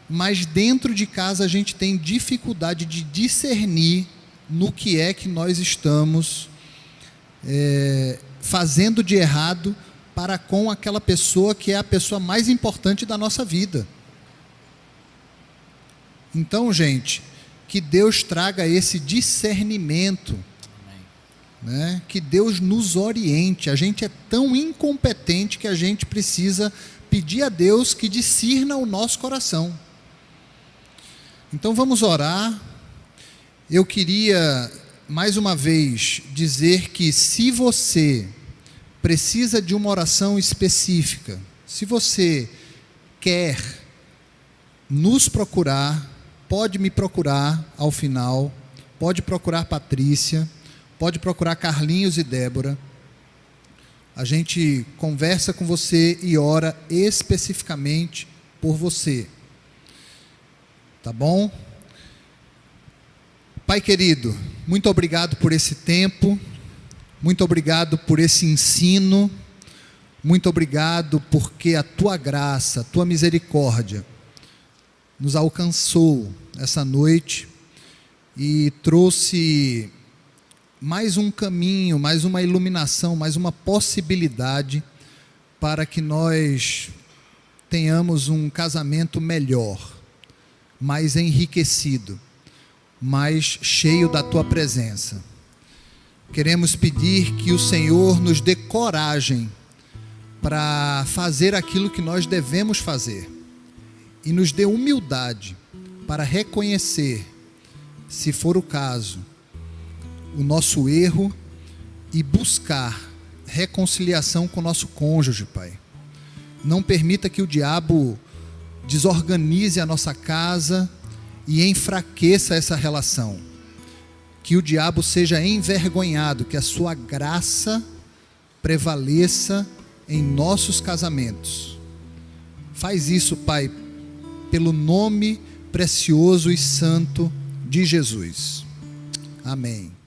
mas dentro de casa a gente tem dificuldade de discernir no que é que nós estamos fazendo de errado para com aquela pessoa que é a pessoa mais importante da nossa vida. Então, gente, que Deus traga esse discernimento, né? Que Deus nos oriente. A gente é tão incompetente que a gente precisa pedir a Deus que discirna o nosso coração. Então vamos orar. Eu queria mais uma vez dizer que se você precisa de uma oração específica, se você quer nos procurar, pode me procurar ao final, pode procurar Patrícia, pode procurar Carlinhos e Débora. A gente conversa com você e ora especificamente por você. Tá bom? Pai querido, muito obrigado por esse tempo, muito obrigado por esse ensino, muito obrigado porque a Tua graça, a Tua misericórdia nos alcançou essa noite e trouxe mais um caminho, mais uma iluminação, mais uma possibilidade para que nós tenhamos um casamento melhor, mais enriquecido, mais cheio da Tua presença. Queremos pedir que o Senhor nos dê coragem para fazer aquilo que nós devemos fazer e nos dê humildade para reconhecer, se for o caso, o nosso erro e buscar reconciliação com o nosso cônjuge, Pai. Não permita que o diabo desorganize a nossa casa e enfraqueça essa relação. Que o diabo seja envergonhado, que a sua graça prevaleça em nossos casamentos. Faz isso, Pai, pelo nome precioso e santo de Jesus. Amém.